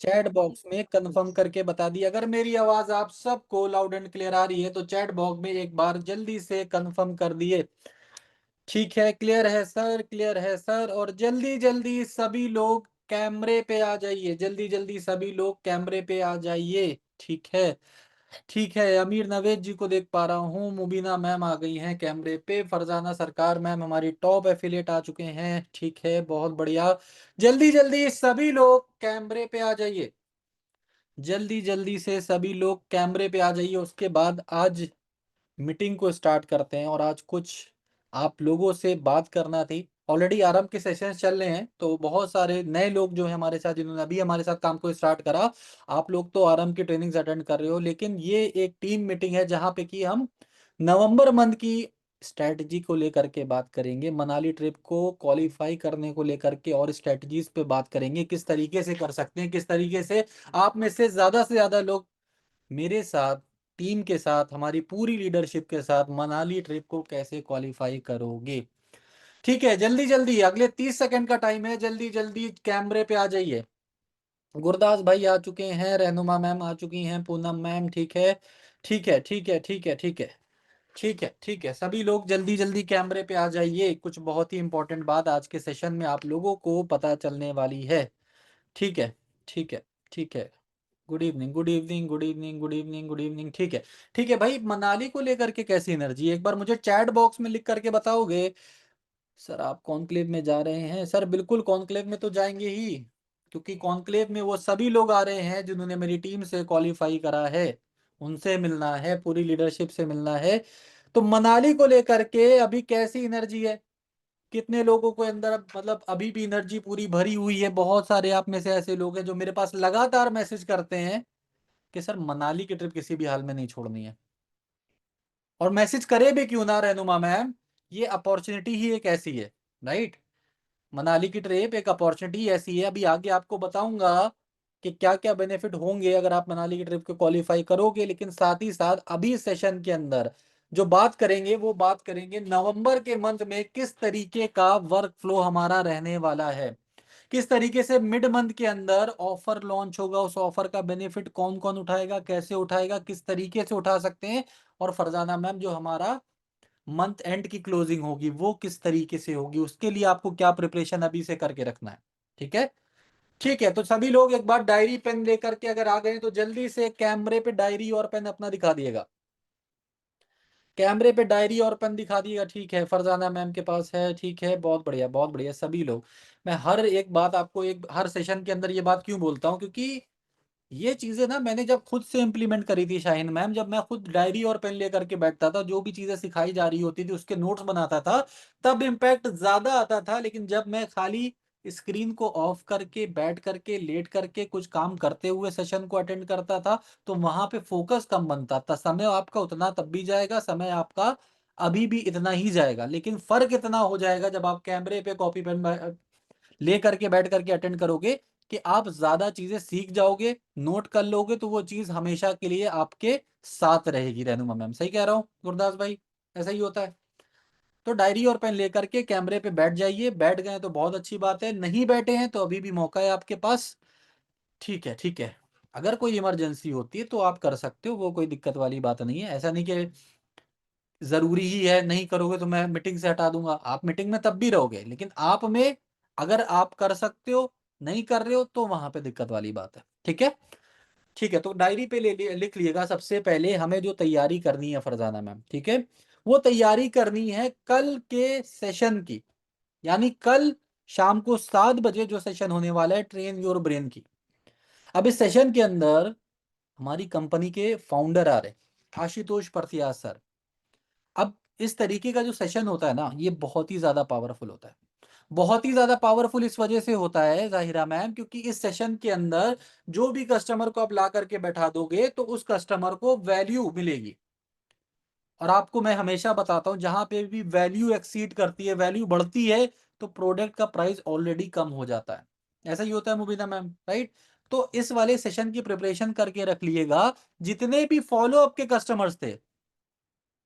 Chat box में confirm करके बता दिए। अगर मेरी आवाज आप सबको लाउड एंड क्लियर आ रही है तो चैट बॉक्स में एक बार जल्दी से कंफर्म कर दिए। ठीक है, क्लियर है सर, क्लियर है सर। और जल्दी जल्दी सभी लोग कैमरे पे आ जाइए, जल्दी जल्दी सभी लोग कैमरे पे आ जाइए। ठीक है, ठीक है। अमीर नवेद जी को देख पा रहा हूँ, मुबीना मैम आ गई हैं कैमरे पे, फरजाना सरकार मैम हमारी टॉप एफिलिएट आ चुके हैं। ठीक है, बहुत बढ़िया। जल्दी जल्दी सभी लोग कैमरे पे आ जाइए, जल्दी जल्दी से सभी लोग कैमरे पे आ जाइए। उसके बाद आज मीटिंग को स्टार्ट करते हैं। और आज कुछ आप लोगों से बात करना थी। ऑलरेडी आरंभ के सेशंस चल रहे हैं, तो बहुत सारे नए लोग जो हैं हमारे साथ, जिन्होंने अभी हमारे साथ काम को स्टार्ट करा, आप लोग तो आरंभ की ट्रेनिंग्स अटेंड कर रहे हो। लेकिन ये एक टीम मीटिंग है जहाँ पे कि हम नवंबर मंथ की स्ट्रैटेजी को लेकर के बात करेंगे, मनाली ट्रिप को क्वालिफाई करने को लेकर के, और स्ट्रैटेजीज पे बात करेंगे किस तरीके से कर सकते हैं, किस तरीके से आप में से ज्यादा लोग मेरे साथ, टीम के साथ, हमारी पूरी लीडरशिप के साथ मनाली ट्रिप को कैसे क्वालिफाई करोगे। ठीक है, जल्दी जल्दी अगले 30 सेकंड का टाइम है, जल्दी जल्दी कैमरे पे आ जाइए। गुरदास भाई आ चुके हैं, रहनुमा मैम आ चुकी हैं, पूनम मैम, ठीक है, ठीक है, ठीक है, ठीक है, ठीक है, ठीक है, ठीक है। सभी लोग जल्दी जल्दी कैमरे पे आ जाइए। कुछ बहुत ही इंपॉर्टेंट बात आज के सेशन में आप लोगों को पता चलने वाली है। ठीक है, ठीक है, ठीक है। Good evening, good evening, good evening, good evening, good evening. ठीक है, ठीक है भाई। मनाली को लेकर के कैसी एनर्जी है, एक बार मुझे चैट बॉक्स में लिख करके बताओगे। सर आप कॉन्क्लेव में जा रहे हैं? सर बिल्कुल कॉन्क्लेव में तो जाएंगे ही, क्योंकि कॉन्क्लेव में वो सभी लोग आ रहे हैं जिन्होंने मेरी टीम से क्वालिफाई करा है। उनसे मिलना है, पूरी लीडरशिप से मिलना है। तो मनाली को लेकर के अभी कैसी एनर्जी है? कितने लोगों को अंदर मतलब अभी भी एनर्जी पूरी भरी हुई है? बहुत सारे आप में से ऐसे लोग हैं जो मेरे पास लगातार मैसेज करते हैं कि सर मनाली की ट्रिप किसी भी हाल में नहीं छोड़नी है। और मैसेज करे भी क्यों ना रहनुमा मैम, ये अपॉर्चुनिटी ही एक ऐसी है, राइट। मनाली की ट्रिप एक अपॉर्चुनिटी ऐसी है, अभी आगे आपको बताऊंगा कि क्या क्या बेनिफिट होंगे अगर आप मनाली की ट्रिप को क्वालिफाई करोगे। लेकिन साथ ही साथ अभी सेशन के अंदर जो बात करेंगे वो बात करेंगे नवंबर के मंथ में किस तरीके का वर्क फ्लो हमारा रहने वाला है, किस तरीके से मिड मंथ के अंदर ऑफर लॉन्च होगा, उस ऑफर का बेनिफिट कौन कौन उठाएगा, कैसे उठाएगा, किस तरीके से उठा सकते हैं। और फरजाना मैम जो हमारा मंथ एंड की क्लोजिंग होगी वो किस तरीके से होगी, उसके लिए आपको क्या प्रिपरेशन अभी से करके रखना है। ठीक है, ठीक है। तो सभी लोग एक बार डायरी पेन लेकर के अगर आ गए तो जल्दी से कैमरे पे डायरी और पेन अपना दिखा दिएगा, कैमरे पे डायरी और पेन दिखा दिएगा। ठीक है, फरजाना मैम के पास है, ठीक है, बहुत बढ़िया, बहुत बढ़िया। सभी लोग, मैं हर एक बात आपको, एक हर सेशन के अंदर ये बात क्यों बोलता हूँ, क्योंकि ये चीजें ना मैंने जब खुद से इंप्लीमेंट करी थी शाहीन मैम, जब मैं खुद डायरी और पेन लेकर के बैठता था, जो भी चीजें सिखाई जा रही होती थी उसके नोट्स बनाता था, तब इम्पैक्ट ज्यादा आता था। लेकिन जब मैं खाली स्क्रीन को ऑफ करके बैठ करके लेट करके कुछ काम करते हुए सेशन को अटेंड करता था, तो वहां पे फोकस कम बनता था। समय आपका उतना तब भी जाएगा, समय आपका अभी भी इतना ही जाएगा, लेकिन फर्क इतना हो जाएगा जब आप कैमरे पे कॉपी पेन ले करके बैठ करके अटेंड करोगे कि आप ज्यादा चीजें सीख जाओगे, नोट कर लोगे, तो वो चीज हमेशा के लिए आपके साथ रहेगी। रहनुमा मैम सही कह रहा हूँ, गुरदास भाई ऐसा ही होता है। तो डायरी और पेन लेकर के कैमरे पे बैठ जाइए। बैठ गए तो बहुत अच्छी बात है, नहीं बैठे हैं तो अभी भी मौका है आपके पास। ठीक है, ठीक है। अगर कोई इमरजेंसी होती है तो आप कर सकते हो, वो कोई दिक्कत वाली बात नहीं है। ऐसा नहीं कि जरूरी ही है, नहीं करोगे तो मैं मीटिंग से हटा दूंगा। आप मीटिंग में तब भी रहोगे, लेकिन आप में अगर आप कर सकते हो, नहीं कर रहे हो तो वहां पे दिक्कत वाली बात है। ठीक है, ठीक है। तो डायरी पे लिख लिएगा, सबसे पहले हमें जो तैयारी करनी है फरजाना मैम, ठीक है, वो तैयारी करनी है कल के सेशन की। यानी कल शाम को 7 बजे जो सेशन होने वाला है ट्रेन योर ब्रेन की। अब इस सेशन के अंदर हमारी कंपनी के फाउंडर आ रहे हैं, आशुतोष परथिया सर। अब इस तरीके का जो सेशन होता है ना, ये बहुत ही ज्यादा पावरफुल होता है। बहुत ही ज्यादा पावरफुल इस वजह से होता है जाहिरा मैम, क्योंकि इस सेशन के अंदर जो भी कस्टमर को आप ला करके बैठा दोगे तो उस कस्टमर को वैल्यू मिलेगी। और आपको मैं हमेशा बताता हूं, जहां पे भी वैल्यू एक्सीड करती है, वैल्यू बढ़ती है, तो प्रोडक्ट का प्राइस ऑलरेडी कम हो जाता है। ऐसा ही होता है मुबीना मैम, राइट। तो इस वाले सेशन की प्रिपरेशन करके रख लिएगा। जितने भी फॉलो अप के कस्टमर्स थे,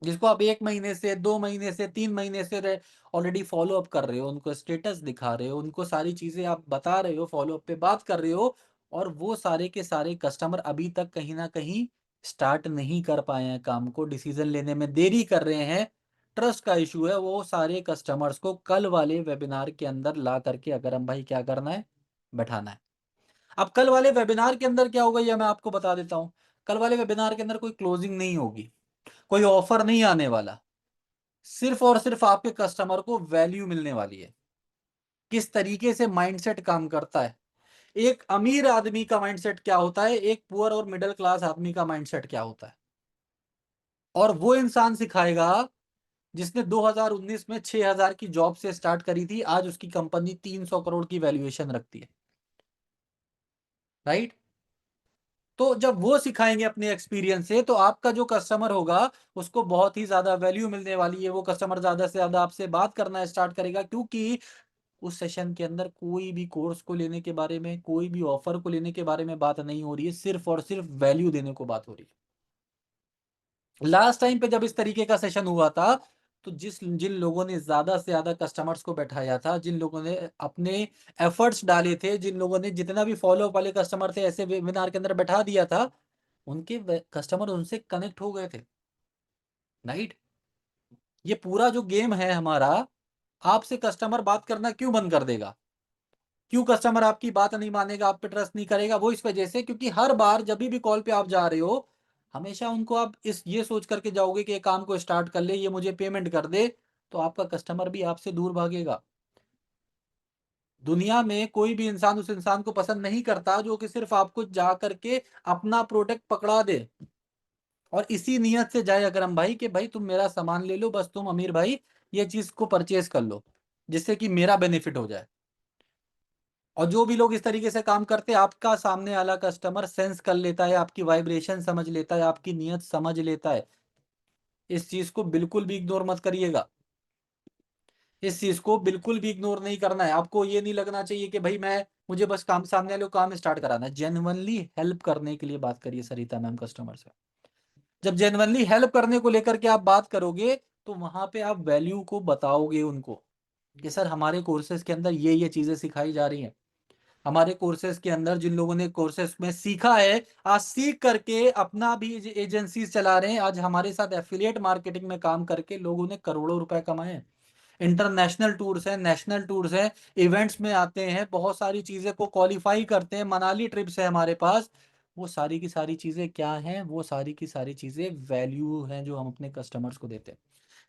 जिसको आप 1 महीने से, 2 महीने से, 3 महीने से ऑलरेडी फॉलो अप कर रहे हो, उनको स्टेटस दिखा रहे हो, उनको सारी चीजें आप बता रहे हो, फॉलो अप पे बात कर रहे हो, और वो सारे के सारे कस्टमर अभी तक कहीं ना कहीं स्टार्ट नहीं कर पाए हैं काम को, डिसीजन लेने में देरी कर रहे हैं, ट्रस्ट का इशू है। वो सारे कस्टमर्स को कल वाले वेबिनार के अंदर ला करके अगरम भाई क्या करना है, बैठाना है। अब कल वाले वेबिनार के अंदर क्या होगा ये मैं आपको बता देता हूँ। कल वाले वेबिनार के अंदर कोई क्लोजिंग नहीं होगी, कोई ऑफर नहीं आने वाला, सिर्फ और सिर्फ आपके कस्टमर को वैल्यू मिलने वाली है। किस तरीके से माइंडसेट काम करता है, एक अमीर आदमी का माइंडसेट क्या होता है, एक पुअर और मिडिल क्लास आदमी का माइंडसेट क्या होता है, और वो इंसान सिखाएगा जिसने 2019 में 6000 की जॉब से स्टार्ट करी थी, आज उसकी कंपनी 300 करोड़ की वैल्यूएशन रखती है, राइट। तो जब वो सिखाएंगे अपने एक्सपीरियंस से, तो आपका जो कस्टमर होगा उसको बहुत ही ज्यादा वैल्यू मिलने वाली है। वो कस्टमर ज्यादा से ज्यादा आपसे बात करना स्टार्ट करेगा, क्योंकि उस सेशन के अंदर कोई भी कोर्स को लेने के बारे में, कोई भी ऑफर को लेने के बारे में बात नहीं हो रही है, सिर्फ और सिर्फ वैल्यू देने को बात हो रही है। लास्ट टाइम पे जब इस तरीके का सेशन हुआ था, तो जिन लोगों ने ज्यादा से ज्यादा कस्टमर्स को बैठाया था, जिन लोगों ने अपने एफर्ट्स डाले थे, जिन लोगों ने जितना भी फॉलो वाले कस्टमर थे ऐसे वेबिनार के अंदर बैठा दिया था, उनके कस्टमर उनसे कनेक्ट हो गए थे, राइट। ये पूरा जो गेम है हमारा, आपसे कस्टमर बात करना क्यों बंद कर देगा, क्यों कस्टमर आपकी बात नहीं मानेगा, आप पे ट्रस्ट नहीं करेगा, वो इस वजह से क्योंकि हर बार जब भी कॉल पे आप जा रहे हो, हमेशा उनको आप इस ये सोच करके जाओगे कि ये काम को स्टार्ट कर ले, ये मुझे पेमेंट कर दे, तो आपका कस्टमर भी आपसे दूर भागेगा। दुनिया में कोई भी इंसान उस इंसान को पसंद नहीं करता जो कि सिर्फ आपको जा करके अपना प्रोडक्ट पकड़ा दे, और इसी नियत से जाए अकरम भाई कि भाई तुम मेरा सामान ले लो, बस तुम अमीर भाई ये चीज को परचेज कर लो, जिससे कि मेरा बेनिफिट हो जाए। और जो भी लोग इस तरीके से काम करते हैं, आपका सामने वाला कस्टमर सेंस कर लेता है, आपकी वाइब्रेशन समझ लेता है, आपकी नीयत समझ लेता है। इस चीज को बिल्कुल भी इग्नोर मत करिएगा, इस चीज को बिल्कुल भी इग्नोर नहीं करना है। आपको ये नहीं लगना चाहिए कि भाई मैं, मुझे बस काम सामने वाले को काम स्टार्ट कराना है। जेन्युइनली हेल्प करने के लिए बात करिए सरिता मैम कस्टमर से। जब जेन्युइनली हेल्प करने को लेकर के आप बात करोगे, तो वहां पे आप वैल्यू को बताओगे उनको कि सर हमारे कोर्सेज के अंदर ये चीजें सिखाई जा रही हैं। हमारे कोर्सेज के अंदर जिन लोगों ने कोर्सेज में सीखा है, आज सीख करके अपना भी एजेंसीज चला रहे हैं, आज हमारे साथ एफिलिएट मार्केटिंग में काम करके लोगों ने करोड़ों रुपए कमाए हैं। इंटरनेशनल टूर्स हैं, नेशनल टूर्स हैं, इवेंट्स में आते हैं, बहुत सारी चीजें को क्वालिफाई करते हैं, मनाली ट्रिप्स है हमारे पास। वो सारी की सारी चीजें क्या हैं, वो सारी की सारी चीजें वैल्यू हैं जो हम अपने कस्टमर्स को देते हैं।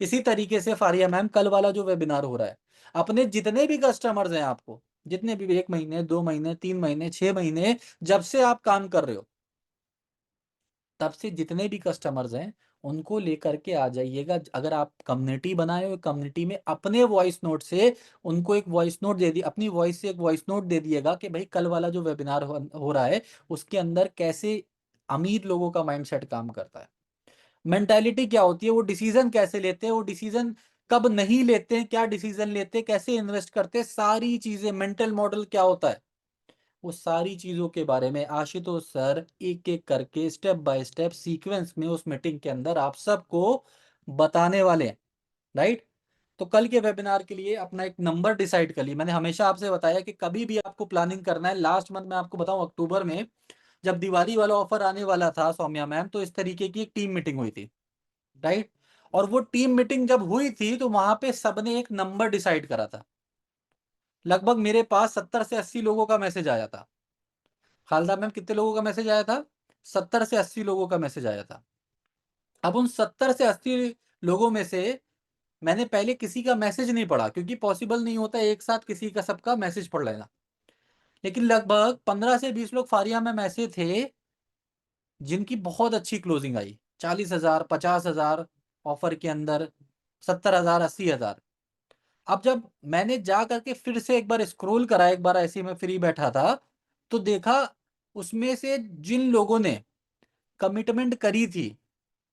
इसी तरीके से फारिया मैम कल वाला जो वेबिनार हो रहा है, अपने जितने भी कस्टमर्स हैं, आपको जितने भी 1 महीने 2 महीने 3 महीने 6 महीने जब से आप काम कर रहे हो, तब से जितने भी कस्टमर्स हैं उनको लेकर के आ जाइएगा। अगर आप कम्युनिटी बनाए हो, कम्युनिटी में अपने वॉइस नोट से उनको एक वॉइस नोट दे दी, अपनी वॉइस से एक वॉइस नोट दे दिएगा कि भाई कल वाला जो वेबिनार हो रहा है उसके अंदर कैसे अमीर लोगों का माइंडसेट काम करता है, मेंटालिटी क्या होती है, वो डिसीजन कैसे लेते हैं, वो डिसीजन कब नहीं लेते हैं, क्या डिसीजन लेते हैं, कैसे इन्वेस्ट करते हैं, सारी चीजें, मेंटल मॉडल क्या होता है, वो सारी चीजों के बारे में आशुतोष सर एक एक करके स्टेप बाय स्टेप सीक्वेंस में उस मीटिंग के अंदर आप सबको बताने वाले हैं, राइट। तो कल के वेबिनार के लिए अपना एक नंबर डिसाइड कर लिए। मैंने हमेशा आपसे बताया कि कभी भी आपको प्लानिंग करना है, लास्ट मंथ में आपको बताऊं अक्टूबर में जब दिवाली वाला ऑफर आने वाला था सौम्या मैम, तो इस तरीके की एक टीम मीटिंग हुई थी, राइट। और वो टीम मीटिंग जब हुई थी तो वहां पे सबने एक नंबर डिसाइड करा था। लगभग मेरे पास 70 से 80 लोगों का मैसेज आया था। हालदार मैम कितने लोगों का मैसेज आया था, 70 से 80 लोगों का मैसेज आया था। अब उन 70 से 80 लोगों में से मैंने पहले किसी का मैसेज नहीं पढ़ा, क्योंकि पॉसिबल नहीं होता एक साथ किसी का सबका मैसेज पढ़ लेना। लेकिन लगभग 15 से 20 लोग फारिया में ऐसे थे जिनकी बहुत अच्छी क्लोजिंग आई, 40,000 50,000 ऑफर के अंदर, 70,000 80,000। अब जब मैंने जा करके फिर से एक बार स्क्रॉल करा, एक बार ऐसे ही मैं फ्री बैठा था, तो देखा उसमें से जिन लोगों ने कमिटमेंट करी थी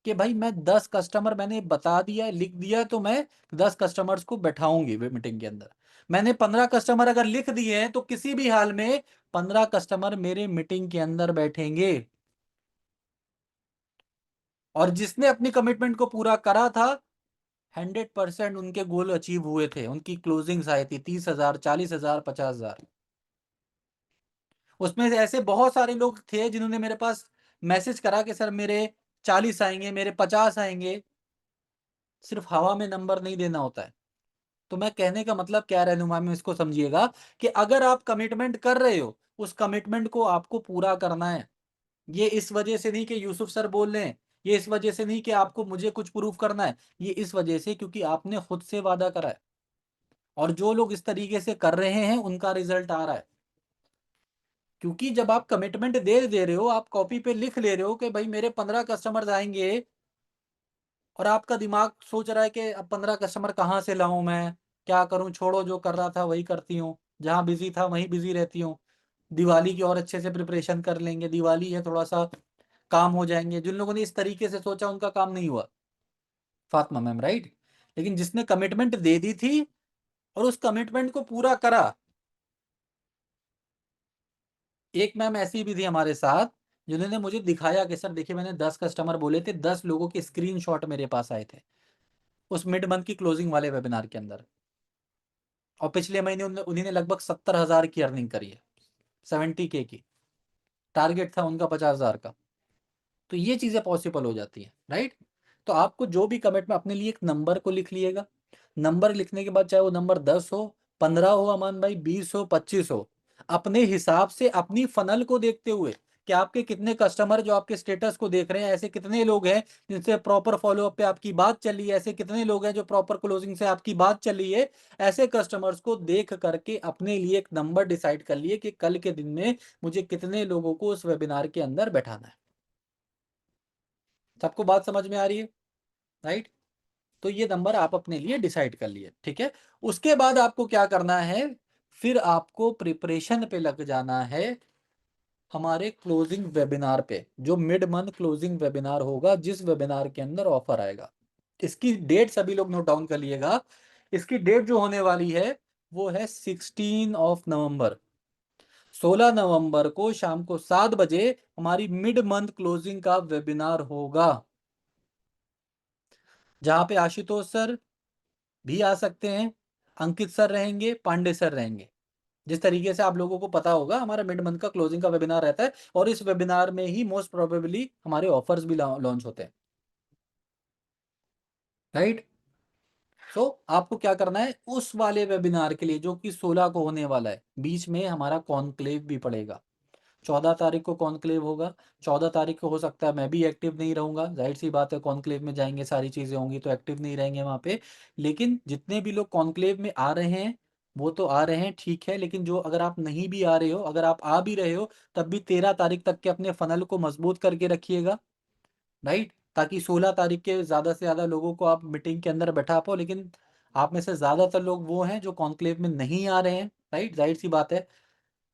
कि भाई मैं 10 कस्टमर मैंने बता दिया लिख दिया, तो मैं 10 कस्टमर्स को बैठाऊंगी मीटिंग के अंदर। मैंने 15 कस्टमर अगर लिख दिए हैं तो किसी भी हाल में 15 कस्टमर मेरे मीटिंग के अंदर बैठेंगे। और जिसने अपनी कमिटमेंट को पूरा करा था, 100% उनके गोल अचीव हुए थे, उनकी क्लोजिंग्स आई थी 30,000 40,000 50,000। उसमें से ऐसे बहुत सारे लोग थे जिन्होंने मेरे पास मैसेज करा कि सर मेरे 40 आएंगे, मेरे 50 आएंगे। सिर्फ हवा में नंबर नहीं देना होता है। तो मैं कहने का मतलब क्या रहनुमा में इसको समझिएगा कि अगर आप कमिटमेंट कर रहे हो, उस कमिटमेंट को आपको पूरा करना है। ये इस वजह से नहीं कि यूसुफ सर बोल रहे हैं, ये इस वजह से नहीं कि आपको मुझे कुछ प्रूफ करना है, ये इस वजह से क्योंकि आपने खुद से वादा करा है। और जो लोग इस तरीके से कर रहे हैं उनका रिजल्ट आ रहा है। क्योंकि जब आप कमिटमेंट दे दे रहे हो, आप कॉपी पे लिख ले रहे हो कि भाई मेरे 15 कस्टमर्स आएंगे, और आपका दिमाग सोच रहा है कि अब 15 कस्टमर कहाँ से लाऊं, मैं क्या करूं, छोड़ो जो कर रहा था वही करती हूँ, जहां बिजी था वहीं बिजी रहती हूँ, दिवाली की और अच्छे से प्रिपरेशन कर लेंगे, दिवाली है थोड़ा सा काम हो जाएंगे। जिन लोगों ने इस तरीके से सोचा उनका काम नहीं हुआ, फातिमा मैम, राइट। लेकिन जिसने कमिटमेंट दे दी थी और उस कमिटमेंट को पूरा करा। एक मैम ऐसी भी थी हमारे साथ जिन्होंने मुझे दिखाया कि सर देखिए मैंने 10 कस्टमर बोले थे, 10 लोगों के स्क्रीनशॉट मेरे पास आए थे उस मिड मंथ की क्लोजिंग वाले वेबिनार के अंदर। और पिछले महीने उन्हीं ने लगभग 70,000 की अर्निंग करी है, 70K की। टारगेट था उनका 50,000 का। तो ये चीजें पॉसिबल हो जाती हैं, राइट। तो आपको जो भी कमिट में अपने लिए एक नंबर को लिख लिएगा। नंबर लिखने के बाद चाहे वो नंबर 10 हो, 15 हो, अमान भाई 20 हो, 25 हो, अपने हिसाब से अपनी फनल को देखते हुए कि आपके कितने कस्टमर जो आपके स्टेटस को देख रहे हैं, ऐसे कितने लोग हैं जिनसे प्रॉपर फॉलोअप पे आपकी बात चली है, ऐसे कितने लोग हैं जो प्रॉपर क्लोजिंग से आपकी बात चली है, ऐसे कस्टमर्स को देख करके अपने लिए एक नंबर डिसाइड कर लिए कि कल के दिन में मुझे कितने लोगों को उस वेबिनार के अंदर बैठाना है। सबको बात समझ में आ रही है, राइट। तो ये नंबर आप अपने लिए डिसाइड कर लिए, ठीक है। उसके बाद आपको क्या करना है, फिर आपको प्रिपरेशन पे लग जाना है हमारे क्लोजिंग वेबिनार पे, जो मिड मंथ क्लोजिंग वेबिनार होगा, जिस वेबिनार के अंदर ऑफर आएगा। इसकी डेट सभी लोग नोट डाउन कर लिएगा। इसकी डेट जो होने वाली है वो है 16 नवंबर। 16 नवंबर को शाम को 7 बजे हमारी मिड मंथ क्लोजिंग का वेबिनार होगा, जहां पे आशुतोष सर भी आ सकते हैं, अंकित सर रहेंगे, पांडे सर रहेंगे। जिस तरीके से आप लोगों को पता होगा हमारा मिड मंथ का क्लोजिंग का वेबिनार रहता है, और इस वेबिनार में ही मोस्ट प्रोबेबली हमारे ऑफर्स भी लॉन्च होते हैं, राइट। सो आपको क्या करना है, उस वाले वेबिनार के लिए जो कि 16 को होने वाला है, बीच में हमारा कॉन्क्लेव भी पड़ेगा। 14 तारीख को कॉन्क्लेव होगा। 14 तारीख को हो सकता है मैं भी एक्टिव नहीं रहूंगा, जाहिर सी बात है, कॉन्क्लेव में जाएंगे सारी चीजें होंगी तो एक्टिव नहीं रहेंगे वहां पे। लेकिन जितने भी लोग कॉन्क्लेव में आ रहे हैं वो तो आ रहे हैं, ठीक है। लेकिन जो अगर आप नहीं भी आ रहे हो, अगर आप आ भी रहे हो, तब भी 13 तारीख तक के अपने फनल को मजबूत करके रखिएगा, राइट। ताकि 16 तारीख के ज्यादा से ज्यादा लोगों को आप मीटिंग के अंदर बैठा पाओ। लेकिन आप में से ज्यादातर लोग वो हैं जो कॉन्क्लेव में नहीं आ रहे हैं, राइट, जाहिर सी बात है।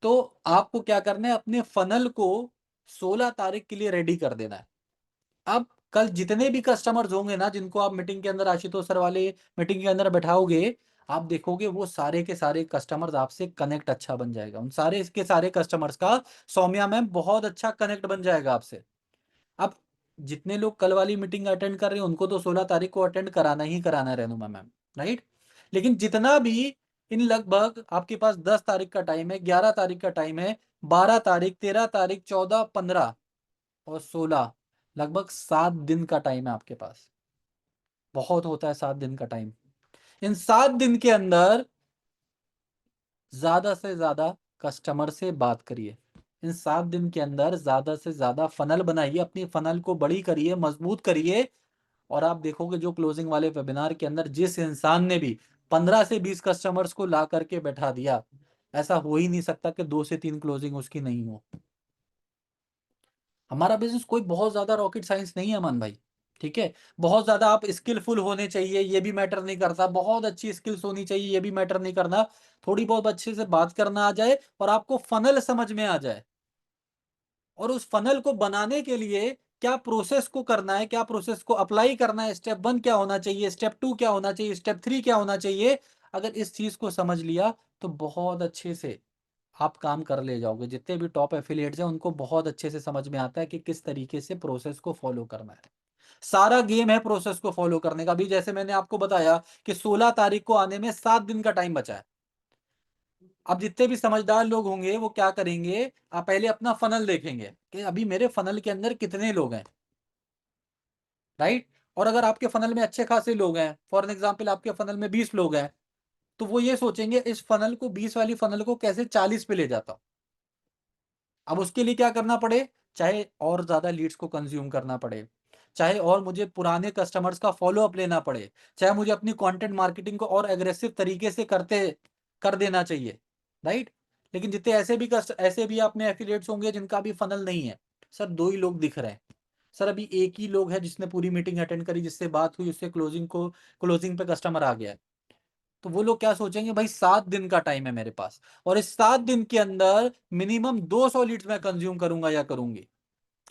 तो आपको क्या करना है, अपने फनल को 16 तारीख के लिए रेडी कर देना है। अब कल जितने भी कस्टमर्स होंगे ना, जिनको आप मीटिंग के अंदर, आशुतोष सर वाले मीटिंग के अंदर बैठाओगे, आप देखोगे वो सारे के सारे कस्टमर्स आपसे कनेक्ट अच्छा बन जाएगा। उन सारे के सारे कस्टमर्स का सौम्या मैम बहुत अच्छा कनेक्ट बन जाएगा आपसे। अब जितने लोग कल वाली मीटिंग अटेंड कर रहे हैं उनको तो 16 तारीख को अटेंड कराना ही कराना है रेनुमा मैम, राइट। लेकिन जितना भी इन लगभग आपके पास 10 तारीख का टाइम है, 11 तारीख का टाइम है, 12 तारीख, 13 तारीख, 14, 15 और 16, लगभग 7 दिन का टाइम है आपके पास। बहुत होता है 7 दिन का टाइम। इन 7 दिन के अंदर ज्यादा से ज्यादा कस्टमर से बात करिए। इन 7 दिन के अंदर ज्यादा से ज्यादा फनल बनाइए, अपनी फनल को बड़ी करिए, मजबूत करिए। और आप देखोगे जो क्लोजिंग वाले वेबिनार के अंदर जिस इंसान ने भी 15 से 20 कस्टमर्स को ला करके बैठा दिया, ऐसा हो ही नहीं सकता कि 2 से 3 क्लोजिंग उसकी नहीं हो। हमारा बिजनेस कोई बहुत ज्यादा रॉकेट साइंस नहीं है अमन भाई, ठीक है। बहुत ज्यादा आप स्किलफुल होने चाहिए ये भी मैटर नहीं करता, बहुत अच्छी स्किल्स होनी चाहिए ये भी मैटर नहीं करना। थोड़ी बहुत अच्छे से बात करना आ जाए और आपको फनल समझ में आ जाए, और उस फनल को बनाने के लिए क्या प्रोसेस को करना है, क्या प्रोसेस को अप्लाई करना है, स्टेप 1 क्या होना चाहिए, स्टेप 2 क्या होना चाहिए, स्टेप 3 क्या होना चाहिए। अगर इस चीज को समझ लिया तो बहुत अच्छे से आप काम कर ले जाओगे। जितने भी टॉप एफिलिएट्स हैं उनको बहुत अच्छे से समझ में आता है कि किस तरीके से प्रोसेस को फॉलो करना है। सारा गेम है प्रोसेस को फॉलो करने का भी। जैसे मैंने आपको बताया कि 16 तारीख को आने में 7 दिन का टाइम बचा है। अब जितने भी समझदार लोग होंगे वो क्या करेंगे, आप पहले अपना फनल देखेंगे कि अभी मेरे फनल के अंदर कितने लोग हैं, राइट? और अगर आपके फनल में अच्छे खासे लोग हैं, फॉर एन एग्जांपल आपके फनल में 20 लोग हैं, तो वो ये सोचेंगे इस फनल को 20 वाली फनल को कैसे 40 पे ले जाता हूँ। अब उसके लिए क्या करना पड़े, चाहे और ज़्यादा लीड्स को कंज़्यूम करना पड़े, चाहे और मुझे पुराने कस्टमर्स का फ़ॉलो-अप लेना पड़े, चाहे मुझे अपनी कंटेंट मार्केटिंग को और एग्रेसिव तरीके से कर देना चाहिए, राइट? लेकिन जितने ऐसे भी आप में एफ़िलिएट्स होंगे जिनका अभी फ़नल नहीं है। सर 2 ही लोग दिख रहे हैं। सर अभी एक ही लोग है जिसने पूरी मीटिंग अटेंड करी, जिससे बात हुई, उससे क्लोजिंग पे कस्टमर आ गया है। तो वो लोग क्या सोचेंगे, भाई 7 दिन का टाइम है मेरे पास और इस 7 दिन के अंदर मिनिमम 200 लीड्स मैं कंज्यूम करूंगा या करूंगी।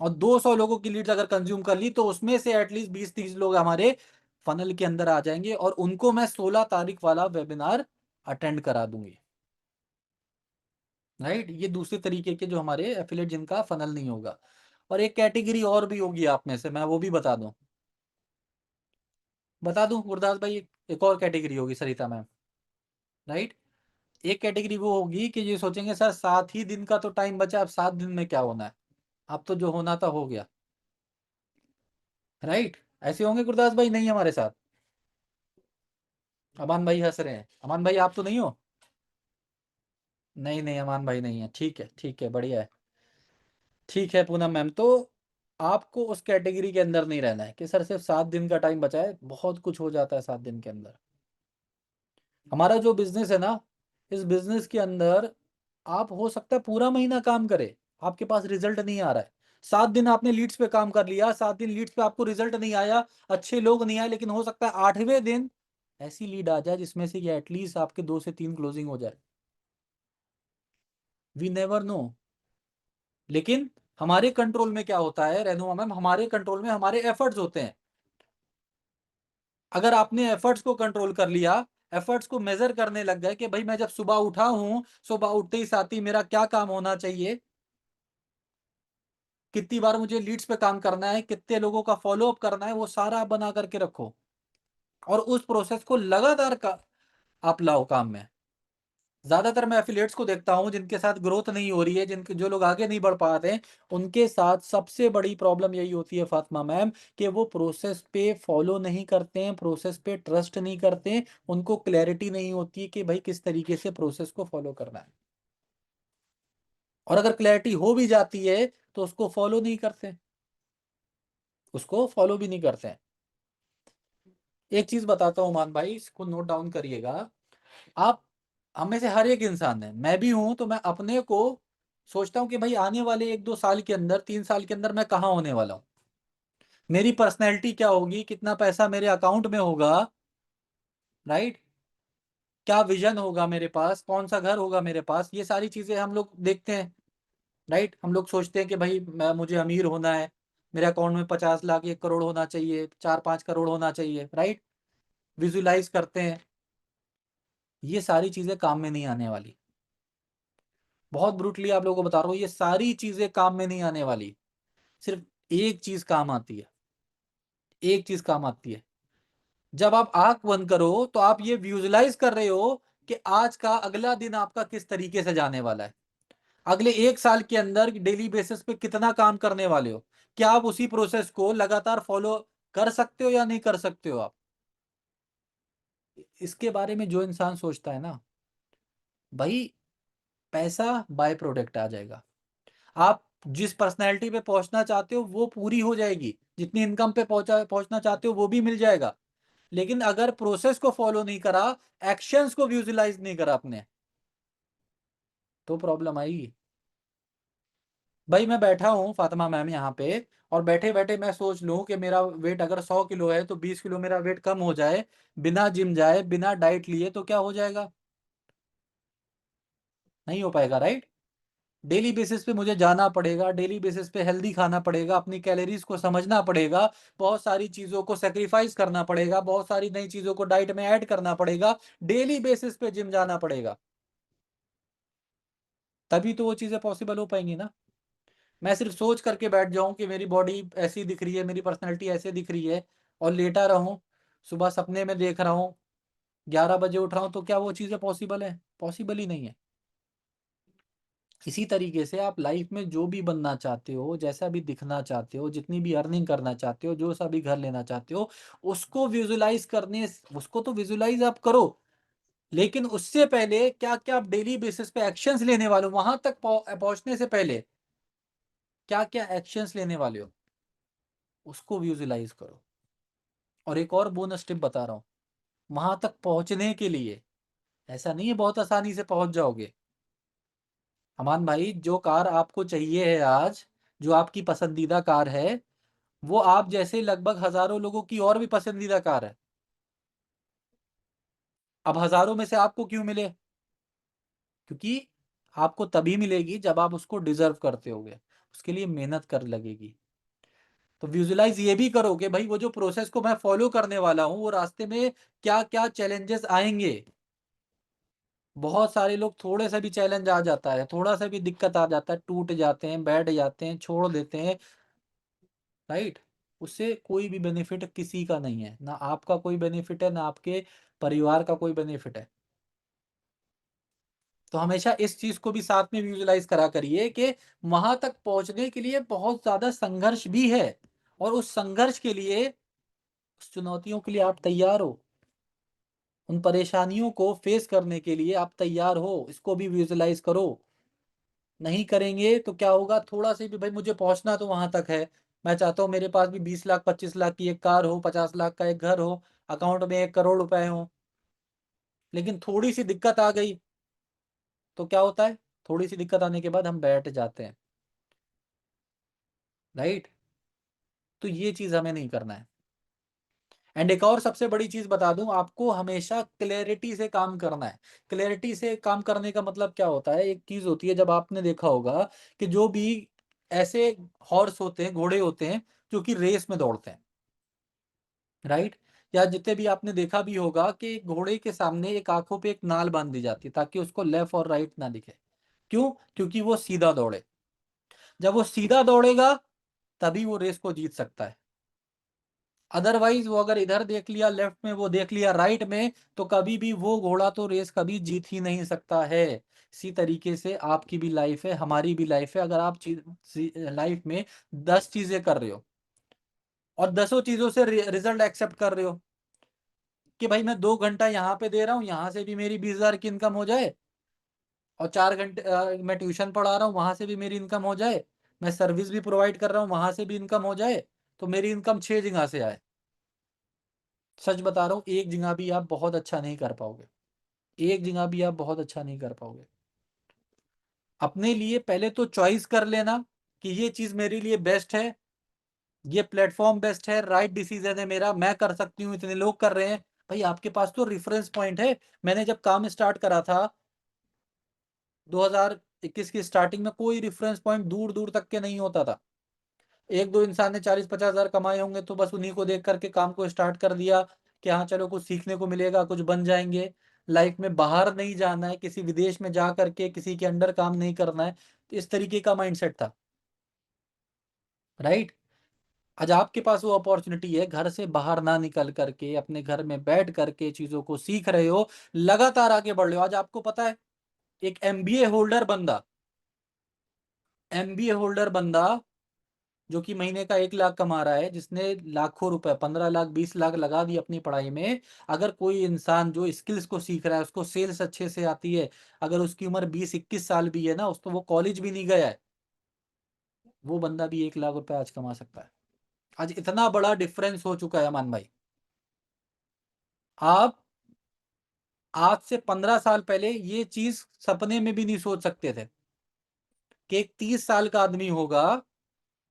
और 200 लोगों की लीड्स अगर कंज्यूम कर ली तो उसमें से एटलीस्ट 20-30 लोग हमारे फनल के अंदर आ जाएंगे और उनको मैं 16 तारीख वाला वेबिनार अटेंड करा दूंगी, राइट? ये दूसरे तरीके के जो हमारे एफिलेट जिनका फनल नहीं होगा। और एक कैटेगरी और भी होगी आप में से, मैं वो भी बता दूं गुरदास भाई, एक और कैटेगरी होगी सरिता मैम, राइट? एक कैटेगरी वो होगी कि ये सोचेंगे सर 7 ही दिन का तो टाइम बचा, अब 7 दिन में क्या होना है, अब तो जो होना था हो गया, राइट? ऐसे होंगे गुरदास भाई, नहीं हमारे साथ? अमान भाई हंस रहे हैं, अमान भाई आप तो नहीं हो? नहीं नहीं, अमान भाई नहीं है, ठीक है, बढ़िया है। ठीक है पूनम मैम, तो आपको उस कैटेगरी के अंदर नहीं रहना है कि सर सिर्फ 7 दिन का टाइम बचा है, बहुत कुछ हो जाता है 7 दिन के अंदर। हमारा जो बिजनेस है ना, इस बिजनेस के अंदर आप हो सकता है पूरा महीना काम करे, आपके पास रिजल्ट नहीं आ रहा है। 7 दिन आपने लीड्स पे काम कर लिया, 7 दिन लीड्स पे आपको रिजल्ट नहीं आया, अच्छे लोग नहीं आए, लेकिन हो सकता है 8वें दिन ऐसी लीड आ जाए जिसमें से कि एटलीस्ट आपके 2 से 3 क्लोजिंग हो जाए। We never know. लेकिन हमारे कंट्रोल में क्या होता है रेनुमा मैम, हमारे कंट्रोल में हमारे एफर्ट्स होते हैं। अगर आपने एफर्ट्स को कंट्रोल कर लिया, एफर्ट्स को मेजर करने लग गए कि भाई मैं जब सुबह उठा हूं, सुबह उठते ही साथ ही मेरा क्या काम होना चाहिए, कितनी बार मुझे लीड्स पे काम करना है, कितने लोगों का फॉलो अप करना है, वो सारा आप बना करके रखो और उस प्रोसेस को लगातार आप लाओ काम में। ज्यादातर मैं एफिलिएट्स को देखता हूं जिनके साथ ग्रोथ नहीं हो रही है, जिनके जो लोग आगे नहीं बढ़ पाते हैं, उनके साथ सबसे बड़ी प्रॉब्लम यही होती है फातिमा मैम कि वो प्रोसेस पे फॉलो नहीं करते हैं, प्रोसेस पे ट्रस्ट नहीं करते हैं, उनको क्लैरिटी नहीं होती है कि भाई किस तरीके से प्रोसेस को फॉलो करना है। और अगर क्लैरिटी हो भी जाती है तो उसको फॉलो नहीं करते, उसको फॉलो भी नहीं करते हैं। एक चीज बताता हूँ मान भाई, इसको नोट डाउन करिएगा आप। हम में से हर एक इंसान है, मैं भी हूं, तो मैं अपने को सोचता हूं कि भाई आने वाले 1-2 साल के अंदर, 3 साल के अंदर मैं कहाँ होने वाला हूँ, मेरी पर्सनैलिटी क्या होगी, कितना पैसा मेरे अकाउंट में होगा, राइट? क्या विजन होगा मेरे पास, कौन सा घर होगा मेरे पास, ये सारी चीजें हम लोग देखते हैं, राइट? हम लोग सोचते हैं कि भाई मुझे अमीर होना है, मेरे अकाउंट में 50 लाख 1 करोड़ होना चाहिए, 4-5 करोड़ होना चाहिए, राइट? विजुलाइज करते हैं। ये सारी चीजें काम में नहीं आने वाली, बहुत ब्रूटली आप लोगों को बता रहा हूँ, ये सारी चीजें काम में नहीं आने वाली। सिर्फ एक चीज काम आती है, एक चीज काम आती है, जब आप आंख बंद करो तो आप ये विजुलाइज कर रहे हो कि आज का अगला दिन आपका किस तरीके से जाने वाला है, अगले 1 साल के अंदर डेली बेसिस पे कितना काम करने वाले हो, क्या आप उसी प्रोसेस को लगातार फॉलो कर सकते हो या नहीं कर सकते हो आप। इसके बारे में जो इंसान सोचता है ना भाई, पैसा बाय प्रोडक्ट आ जाएगा, आप जिस पर्सनैलिटी पे पहुंचना चाहते हो वो पूरी हो जाएगी, जितनी इनकम पे पहुंचना चाहते हो वो भी मिल जाएगा। लेकिन अगर प्रोसेस को फॉलो नहीं करा, एक्शंस को विजुलाइज नहीं करा आपने, तो प्रॉब्लम आएगी। भाई मैं बैठा हूँ फातिमा मैम यहाँ पे, और बैठे बैठे मैं सोच लूँ कि मेरा वेट अगर 100 किलो है तो 20 किलो मेरा वेट कम हो जाए, बिना जिम जाए बिना डाइट लिए, तो क्या हो जाएगा? नहीं हो पाएगा, राइट? डेली बेसिस पे मुझे जाना पड़ेगा, डेली बेसिस पे हेल्दी खाना पड़ेगा, अपनी कैलोरीज को समझना पड़ेगा, बहुत सारी चीजों को सेक्रीफाइस करना पड़ेगा, बहुत सारी नई चीजों को डाइट में ऐड करना पड़ेगा, डेली बेसिस पे जिम जाना पड़ेगा, तभी तो वो चीजें पॉसिबल हो पाएंगी ना। मैं सिर्फ सोच करके बैठ जाऊं कि मेरी बॉडी ऐसी दिख रही है, मेरी पर्सनैलिटी ऐसे दिख रही है, और लेटा रहूं, सुबह सपने में देख रहा हूँ, 11 बजे उठ रहा हूँ, तो क्या वो चीजें पॉसिबल है? पॉसिबल ही नहीं है। इसी तरीके से आप लाइफ में जो भी बनना चाहते हो, जैसा भी दिखना चाहते हो, जितनी भी अर्निंग करना चाहते हो, जो सा भी घर लेना चाहते हो, उसको तो विजुलाइज आप करो। लेकिन उससे पहले क्या-क्या आप डेली बेसिस पे एक्शंस लेने वाले हो, वहां तक पहुंचने से पहले क्या-क्या एक्शंस लेने वाले हो, उसको विजुलाइज करो। और एक और बोनस टिप बता रहा हूँ, वहां तक पहुंचने के लिए ऐसा नहीं है बहुत आसानी से पहुंच जाओगे। अमान भाई, जो कार आपको चाहिए है आज, जो आपकी पसंदीदा कार है, वो आप जैसे लगभग हजारों लोगों की और भी पसंदीदा कार है। अब हजारों में से आपको क्यों मिले? क्योंकि आपको तभी मिलेगी जब आप उसको डिजर्व करते होगे, उसके लिए मेहनत कर लगेगी। तो विजुलाइज ये भी करो कि भाई वो जो प्रोसेस को मैं फॉलो करने वाला हूँ, वो रास्ते में क्या क्या चैलेंजेस आएंगे। बहुत सारे लोग, थोड़े सा भी चैलेंज आ जाता है, थोड़ा सा भी दिक्कत आ जाता है, टूट जाते हैं, बैठ जाते हैं, छोड़ देते हैं। राइट? उससे कोई भी बेनिफिट किसी का नहीं है, ना आपका कोई बेनिफिट है, ना आपके परिवार का कोई बेनिफिट है। तो हमेशा इस चीज को भी साथ में विजुलाइज करा करिए कि वहां तक पहुंचने के लिए बहुत ज्यादा संघर्ष भी है, और उस संघर्ष के लिए, उस चुनौतियों के लिए आप तैयार हो, उन परेशानियों को फेस करने के लिए आप तैयार हो, इसको भी विजुलाइज करो। नहीं करेंगे तो क्या होगा, थोड़ा से भी भाई मुझे पहुंचना तो वहां तक है, मैं चाहता हूँ मेरे पास भी 20 लाख 25 लाख की एक कार हो, 50 लाख का एक घर हो, अकाउंट में 1 करोड़ रुपए हो, लेकिन थोड़ी सी दिक्कत आ गई तो क्या होता है, थोड़ी सी दिक्कत आने के बाद हम बैठ जाते हैं। राइट? तो ये चीज हमें नहीं करना है। एंड एक और सबसे बड़ी चीज बता दूं आपको, हमेशा क्लैरिटी से काम करना है। क्लैरिटी से काम करने का मतलब क्या होता है, एक चीज होती है, जब आपने देखा होगा कि जो भी ऐसे हॉर्स होते हैं, घोड़े होते हैं, जो कि रेस में दौड़ते हैं। राइट? या जितने भी आपने देखा भी होगा कि घोड़े के सामने एक आंखों पे एक नाल बांध दी जाती है ताकि उसको लेफ्ट और राइट ना दिखे। क्यों? क्योंकि वो सीधा दौड़े। जब वो सीधा दौड़ेगा तभी वो रेस को जीत सकता है। अदरवाइज वो अगर इधर देख लिया लेफ्ट में, वो देख लिया राइट में, तो कभी भी वो घोड़ा तो रेस कभी जीत ही नहीं सकता है। इसी तरीके से आपकी भी लाइफ है, हमारी भी लाइफ है। अगर आप लाइफ में 10 चीजें कर रहे हो और 10 चीजों से रिजल्ट एक्सेप्ट कर रहे हो कि भाई मैं 2 घंटा यहाँ पे दे रहा हूँ, यहाँ से भी मेरी 20 हजार की इनकम हो जाए, और 4 घंटे मैं ट्यूशन पढ़ा रहा हूँ, वहां से भी मेरी इनकम हो जाए, मैं सर्विस भी प्रोवाइड कर रहा हूँ, वहां से भी इनकम हो जाए, तो मेरी इनकम 6 जगह से आए। सच बता रहा हूँ, एक जगह भी आप बहुत अच्छा नहीं कर पाओगे। एक जगह भी आप बहुत अच्छा नहीं कर पाओगे। अपने लिए पहले तो चॉइस कर लेना कि ये चीज मेरे लिए बेस्ट है, ये प्लेटफॉर्म बेस्ट है, राइट डिसीजन है मेरा, मैं कर सकती हूँ, इतने लोग कर रहे हैं। भाई आपके पास तो रेफरेंस पॉइंट है। मैंने जब काम स्टार्ट करा था 2021 की स्टार्टिंग में, कोई रेफरेंस पॉइंट दूर दूर तक के नहीं होता था। एक दो इंसान ने 40-50 हजार कमाए होंगे तो बस उन्हीं को देख करके काम को स्टार्ट कर दिया कि हाँ चलो कुछ सीखने को मिलेगा, कुछ बन जाएंगे। लाइफ में बाहर नहीं जाना है, किसी विदेश में जा करके किसी के अंडर काम नहीं करना है। तो इस तरीके का माइंडसेट था। राइट? आज आपके पास वो अपॉर्चुनिटी है, घर से बाहर ना निकल करके अपने घर में बैठ करके चीजों को सीख रहे हो, लगातार आगे बढ़ रहे हो। आज आपको पता है, एक एमबीए होल्डर बंदा जो कि महीने का 1 लाख कमा रहा है, जिसने लाखों रुपए, 15 लाख 20 लाख लगा दी अपनी पढ़ाई में, अगर कोई इंसान जो स्किल्स को सीख रहा है, उसको सेल्स अच्छे से आती है, अगर उसकी उम्र 20-21 साल भी है ना, उस तो वो कॉलेज भी नहीं गया है, वो बंदा भी 1 लाख रुपए आज कमा सकता है। आज इतना बड़ा डिफरेंस हो चुका है अमान भाई। आप आज से 15 साल पहले ये चीज सपने में भी नहीं सोच सकते थे कि एक 30 साल का आदमी होगा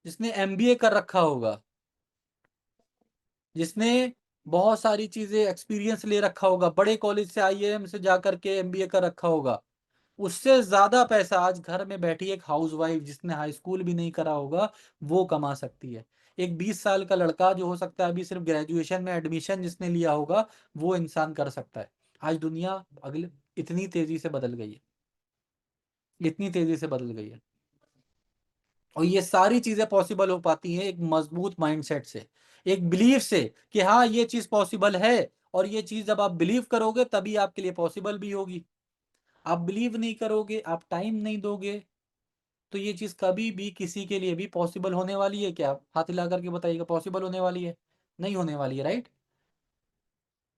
जिसने एमबीए कर रखा होगा, जिसने बहुत सारी चीजें एक्सपीरियंस ले रखा होगा, बड़े कॉलेज से आईआईएम से जाकर के एमबीए कर रखा होगा, उससे ज्यादा पैसा आज घर में बैठी एक हाउसवाइफ जिसने हाई स्कूल भी नहीं करा होगा, वो कमा सकती है। एक 20 साल का लड़का जो हो सकता है अभी सिर्फ ग्रेजुएशन में एडमिशन जिसने लिया होगा, वो इंसान कर सकता है। आज दुनिया अगले इतनी तेजी से बदल गई है, इतनी तेजी से बदल गई है। और ये सारी चीजें पॉसिबल हो पाती हैं एक मजबूत माइंडसेट से, एक बिलीफ से कि हाँ ये चीज पॉसिबल है। और ये चीज जब आप बिलीव करोगे तभी आपके लिए पॉसिबल भी होगी। आप बिलीव नहीं करोगे, आप टाइम नहीं दोगे, तो ये चीज़ कभी भी किसी के लिए भी पॉसिबल होने वाली है क्या? हाथ हिला करके बताइएगा, पॉसिबल होने वाली है? नहीं होने वाली है, राइट?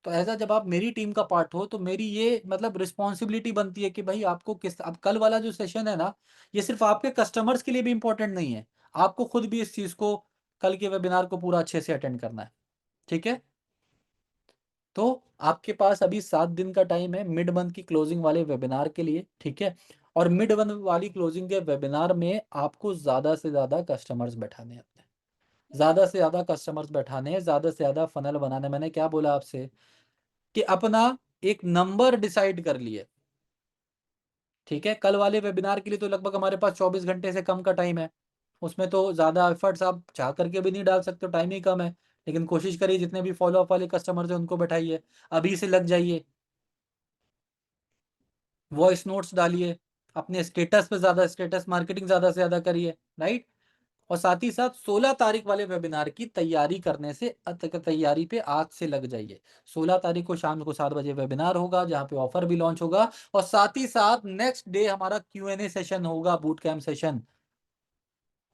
तो ऐसा जब आप मेरी टीम का पार्ट हो तो मेरी ये मतलब रिस्पॉन्सिबिलिटी बनती है कि भाई आपको किस अब कल वाला जो सेशन है ना, ये सिर्फ़ आपके कस्टमर्स के लिए भी इम्पोर्टेंट नहीं है। आपको खुद भी इस चीज़ को कल के वेबिनार को पूरा अच्छे से अटेंड करना है। ठीक है? तो आपके पास अभी 7 दिन का टाइम है मिड मंथ की क्लोजिंग वाले वेबिनार के लिए, ठीक है? और मिड मंथ वाली क्लोजिंग के वेबिनार में आपको ज़्यादा से ज़्यादा कस्टमर्स बैठाने हैं अपने। ज़्यादा से ज़्यादा कस्टमर्स बैठाने हैं, ज़्यादा से ज़्यादा फ़नल बनाना है। मैंने क्या बोला आपसे कि अपना एक नंबर डिसाइड कर लिए, ठीक है? कल वाले वेबिनार के लिए तो लगभग हमारे पास 24 घंटे से कम का टाइम है। उसमें तो ज़्यादा एफर्ट्स आप चाह करके भी नहीं डाल सकते हो, टाइम ही कम है। लेकिन कोशिश करिए जितने भी फ़ॉलो अप वाले कस्टमर्स हैं उनको बैठाइए। अभी से लग जाइए। वॉइस नोट्स डालिए, अपने स्टेटस पे ज़्यादा स्टेटस मार्केटिंग ज़्यादा से ज़्यादा करिए, राइट? और साथ ही साथ 16 तारीख वाले वेबिनार की तैयारी करने से तैयारी पे आज से लग जाइए। 16 तारीख को शाम को 7 बजे वेबिनार होगा जहाँ पे ऑफर भी लॉन्च होगा और साथ ही साथ नेक्स्ट डे हमारा क्यू&ए सेशन होगा, बूट कैंप सेशन,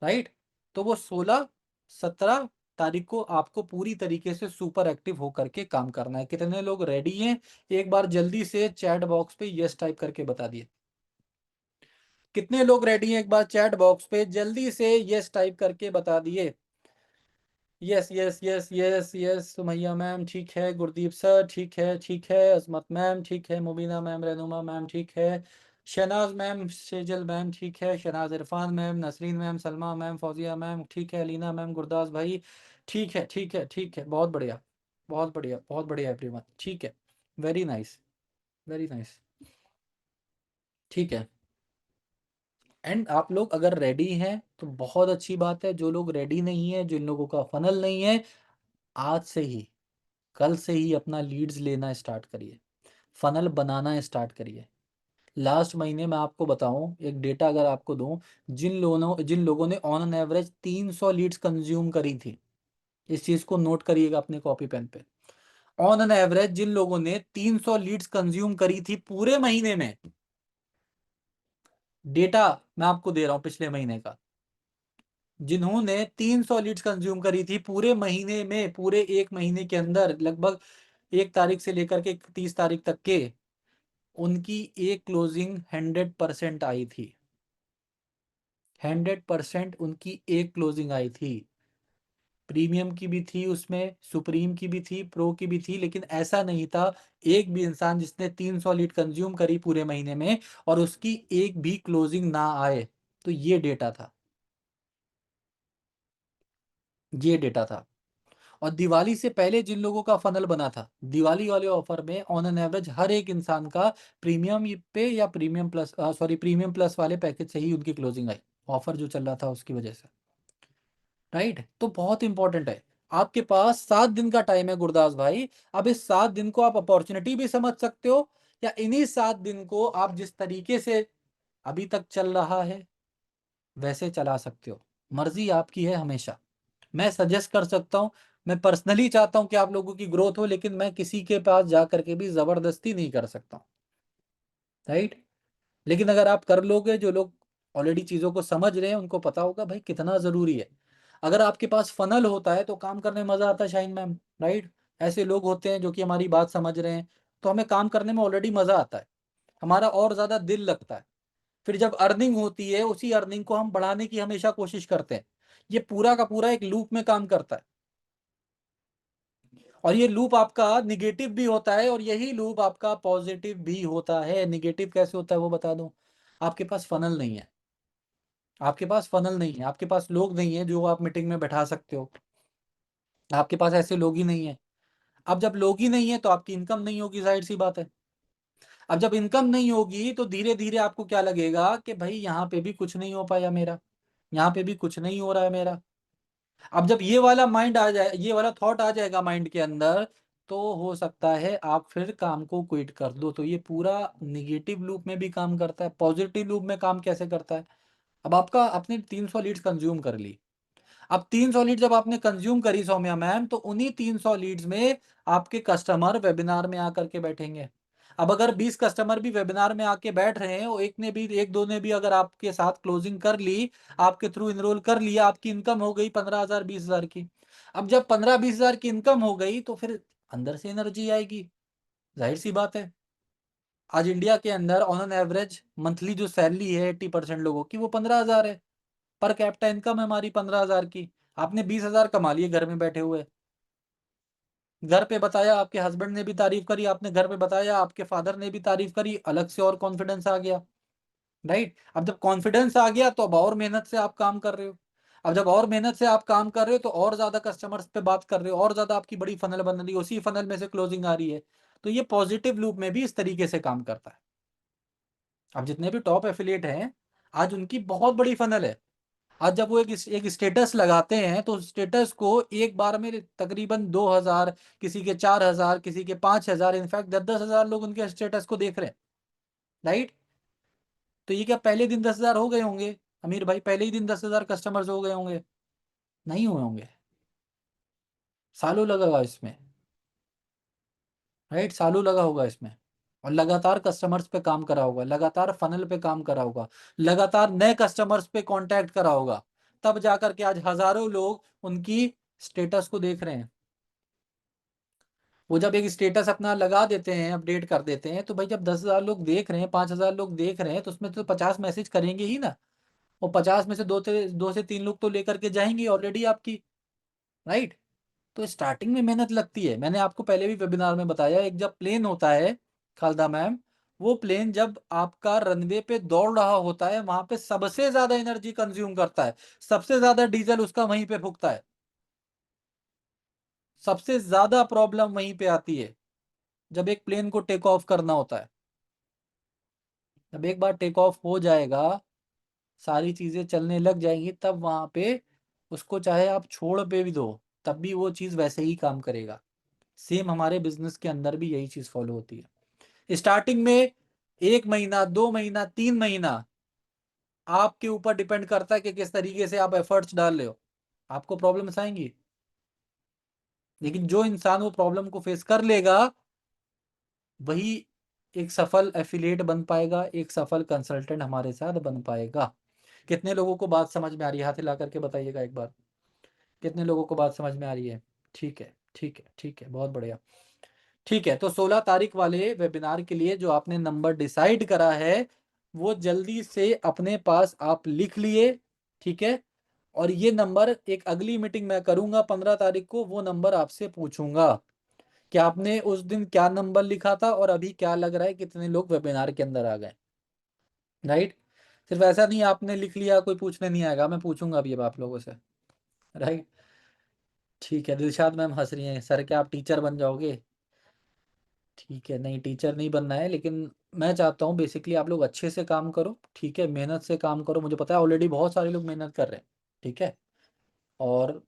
राइट? तो वो 16, 17 तारीख को आपको पूरी तरीके से सुपर एक्टिव होकर के काम करना है। कितने लोग रेडी हैं? एक बार जल्दी से चैट बॉक्स पे यस टाइप करके बता दिए। कितने लोग रेडी हैं? एक बार चैट बॉक्स पे जल्दी से यस टाइप करके बता दिए। Yes yes yes yes yes Sumaiya ma'am ठीक है, गुरदीप सर ठीक है, ठीक है, अजमत मैम ठीक है, मुबीना मैम, रहनुमा मैम ठीक है, शहनाज मैम, सेजल मैम ठीक है, Shahnaz Irfan ma'am, Nasreen ma'am, Salma ma'am, Fauzia ma'am ठीक है, अलीना मैम, गुरदास भाई ठीक है, ठीक है, ठीक है, बहुत बढ़िया, बहुत बढ़िया, बहुत बढ़िया एवरीवन, ठीक है, वेरी नाइस, वेरी नाइस, ठीक है। एंड आप लोग अगर रेडी हैं तो बहुत अच्छी बात है। जो लोग रेडी नहीं है, जिन लोगों का फनल नहीं है, आज से ही, कल से ही अपना लीड्स लेना स्टार्ट करिए, फनल बनाना स्टार्ट करिए। लास्ट महीने मैं आपको बताऊं एक डेटा अगर आपको दूं, जिन लोगों ने on an average 300 leads consume करी थी, इस चीज को नोट करिएगा अपने कॉपी पेन पे। ऑन एन एवरेज जिन लोगों ने 300 लीड्स कंज्यूम करी थी पूरे महीने में, डेटा मैं आपको दे रहा हूं पिछले महीने का, जिन्होंने 300 लीड्स कंज्यूम करी थी पूरे महीने में, पूरे एक महीने के अंदर लगभग 1 तारीख से लेकर के 30 तारीख तक के, उनकी एक क्लोजिंग 100% आई थी। 100% उनकी एक क्लोजिंग आई थी। प्रीमियम की भी थी, उसमें सुप्रीम की भी थी, प्रो की भी थी, लेकिन ऐसा नहीं था एक भी इंसान जिसने 300 लीड कंज्यूम करी पूरे महीने में और उसकी एक भी क्लोजिंग ना आए। तो ये डेटा था, ये डेटा था। और दिवाली से पहले जिन लोगों का फनल बना था, दिवाली वाले ऑफर में ऑन एन एवरेज हर एक इंसान का प्रीमियम पे या premium plus sorry premium plus वाले पैकेज से ही उनकी क्लोजिंग आई, ऑफर जो चल रहा था उसकी वजह से, राइट? तो बहुत इंपॉर्टेंट है। आपके पास 7 दिन का टाइम है गुरदास भाई। अब इस 7 दिन को आप अपॉर्चुनिटी भी समझ सकते हो या इन्हीं 7 दिन को आप जिस तरीके से अभी तक चल रहा है वैसे चला सकते हो। मर्जी आपकी है हमेशा। मैं सजेस्ट कर सकता हूँ, मैं पर्सनली चाहता हूँ कि आप लोगों की ग्रोथ हो, लेकिन मैं किसी के पास जा करके भी ज़बरदस्ती नहीं कर सकता हूँ, राइट? लेकिन अगर आप कर लोगे, जो लोग ऑलरेडी चीज़ों को समझ रहे हैं उनको पता होगा भाई कितना ज़रूरी है। अगर आपके पास फ़नल होता है तो काम करने में मज़ा आता है शाहीन मैम, राइट? ऐसे लोग होते हैं जो कि हमारी बात समझ रहे हैं, तो हमें काम करने में ऑलरेडी मज़ा आता है, हमारा और ज़्यादा दिल लगता है। फिर जब अर्निंग होती है, उसी अर्निंग को हम बढ़ाने की हमेशा कोशिश करते हैं। ये पूरा का पूरा एक लूप में काम करता है। और ये लूप आपका निगेटिव भी होता है और यही लूप आपका पॉजिटिव भी होता है। निगेटिव कैसे होता है वो बता दूं, आपके पास फनल नहीं है, आपके पास फनल नहीं है, आपके पास लोग नहीं है जो आप मीटिंग में बैठा सकते हो, आपके पास ऐसे लोग ही नहीं है। अब जब लोग ही नहीं है तो आपकी इनकम नहीं होगी, जाहिर सी बात है। अब जब इनकम नहीं होगी तो धीरे धीरे आपको क्या लगेगा कि भाई यहाँ पे भी कुछ नहीं हो पाया मेरा, यहाँ पे भी कुछ नहीं हो रहा है मेरा। अब जब ये वाला माइंड आ जाए, ये वाला थॉट आ जाएगा माइंड के अंदर, तो हो सकता है आप फिर काम को क्विट कर दो। तो ये पूरा निगेटिव लूप में भी काम करता है, पॉजिटिव लूप में काम कैसे करता है। अब आपका आपने 300 लीड्स कंज्यूम कर ली। अब 300 लीड जब आपने कंज्यूम करी सौम्या मैम, तो उन्हीं 300 लीड्स में आपके कस्टमर वेबिनार में आकर के बैठेंगे। अब अगर 20 कस्टमर भी वेबिनार में आके बैठ रहे हैं और एक दो ने भी अगर आपके साथ क्लोजिंग कर ली, आपके थ्रू इनरोल कर लिया, आपकी इनकम हो गई 15,000 20,000 की। अब जब 15-20,000 की इनकम हो गई तो फिर अंदर से एनर्जी आएगी, जाहिर सी बात है। आज इंडिया के अंदर ऑन एन एवरेज मंथली जो सैलरी है 80% लोगों की वो 15,000 है। पर कैपिटा इनकम है हमारी 15,000 की। आपने 20,000 कमा लिए घर में बैठे हुए। घर पे बताया, आपके हस्बैंड ने भी तारीफ करी, आपने घर पे बताया, आपके फादर ने भी तारीफ करी, अलग से और कॉन्फिडेंस आ गया। राइट। अब जब कॉन्फिडेंस आ गया तो अब और मेहनत से आप काम कर रहे हो। अब जब और मेहनत से आप काम कर रहे हो तो और ज्यादा कस्टमर्स पे बात कर रहे हो, और ज्यादा आपकी बड़ी फनल बन रही है, उसी फनल में से क्लोजिंग आ रही है। तो ये पॉजिटिव लूप में भी इस तरीके से काम करता है। अब जितने भी टॉप एफिलिएट हैं, आज उनकी बहुत बड़ी फनल है। आज जब वो एक स्टेटस लगाते हैं तो स्टेटस को एक बार में तकरीबन 2,000, किसी के 4,000, किसी के 5,000, इनफैक्ट 10-10,000 लोग उनके स्टेटस को देख रहे हैं। राइट। तो ये क्या पहले दिन 10,000 हो गए होंगे अमीर भाई? पहले ही दिन 10,000 कस्टमर्स हो गए होंगे? नहीं हुए होंगे। सालों लगा इसमें। राइट, सालों लगा होगा इसमें। और लगातार कस्टमर्स पे काम करा होगा, लगातार फनल पे काम करा होगा, लगातार नए कस्टमर्स पे कांटेक्ट करा होगा, तब जाकर के आज हजारों लोग उनकी स्टेटस को देख रहे हैं। वो जब एक स्टेटस अपना लगा देते हैं, अपडेट कर देते हैं, तो भाई जब 10,000 लोग देख रहे हैं, 5,000 लोग देख रहे हैं, तो उसमें तो 50 मैसेज करेंगे ही ना। और 50 में से 2 से 3 लोग तो लेकर के जाएंगे ऑलरेडी आपकी। राइट। तो स्टार्टिंग में मेहनत लगती है। मैंने आपको पहले भी वेबिनार में बताया, एक जब प्लेन होता है खालदा मैम, वो प्लेन जब आपका रनवे पे दौड़ रहा होता है, वहां पे सबसे ज्यादा एनर्जी कंज्यूम करता है, सबसे ज्यादा डीजल उसका वहीं पे फूकता है, सबसे ज्यादा प्रॉब्लम वहीं पे आती है जब एक प्लेन को टेक ऑफ करना होता है। जब एक बार टेक ऑफ हो जाएगा, सारी चीजें चलने लग जाएंगी, तब वहां पे उसको चाहे आप छोड़ पे भी दो, तब भी वो चीज वैसे ही काम करेगा। सेम हमारे बिजनेस के अंदर भी यही चीज फॉलो होती है। स्टार्टिंग में 1 महीना, 2 महीना, 3 महीना आपके ऊपर डिपेंड करता है कि किस तरीके से आप एफर्ट्स डाल रहे हो। आपको प्रॉब्लम्स आएंगी, लेकिन जो इंसान वो प्रॉब्लम को फेस कर लेगा, वही एक सफल एफिलिएट बन पाएगा, एक सफल कंसल्टेंट हमारे साथ बन पाएगा। कितने लोगों को बात समझ में आ रही है? हाथ हिला करके बताइएगा एक बार, कितने लोगों को बात समझ में आ रही है? ठीक है, ठीक है, ठीक है, बहुत बढ़िया। ठीक है, तो 16 तारीख वाले वेबिनार के लिए जो आपने नंबर डिसाइड करा है, वो जल्दी से अपने पास आप लिख लिए। ठीक है। और ये नंबर एक अगली मीटिंग मैं करूंगा 15 तारीख को, वो नंबर आपसे पूछूंगा कि आपने उस दिन क्या नंबर लिखा था और अभी क्या लग रहा है कितने लोग वेबिनार के अंदर आ गए। राइट। सिर्फ ऐसा नहीं आपने लिख लिया कोई पूछने नहीं आएगा, मैं पूछूंगा अभी अब आप लोगों से। राइट। ठीक है, दिलशाद मैम हंस रही हैं, सर क्या आप टीचर बन जाओगे? ठीक है, नहीं टीचर नहीं बनना है, लेकिन मैं चाहता हूँ बेसिकली आप लोग अच्छे से काम करो। ठीक है, मेहनत से काम करो, मुझे पता है ऑलरेडी बहुत सारे लोग मेहनत कर रहे हैं। ठीक है। और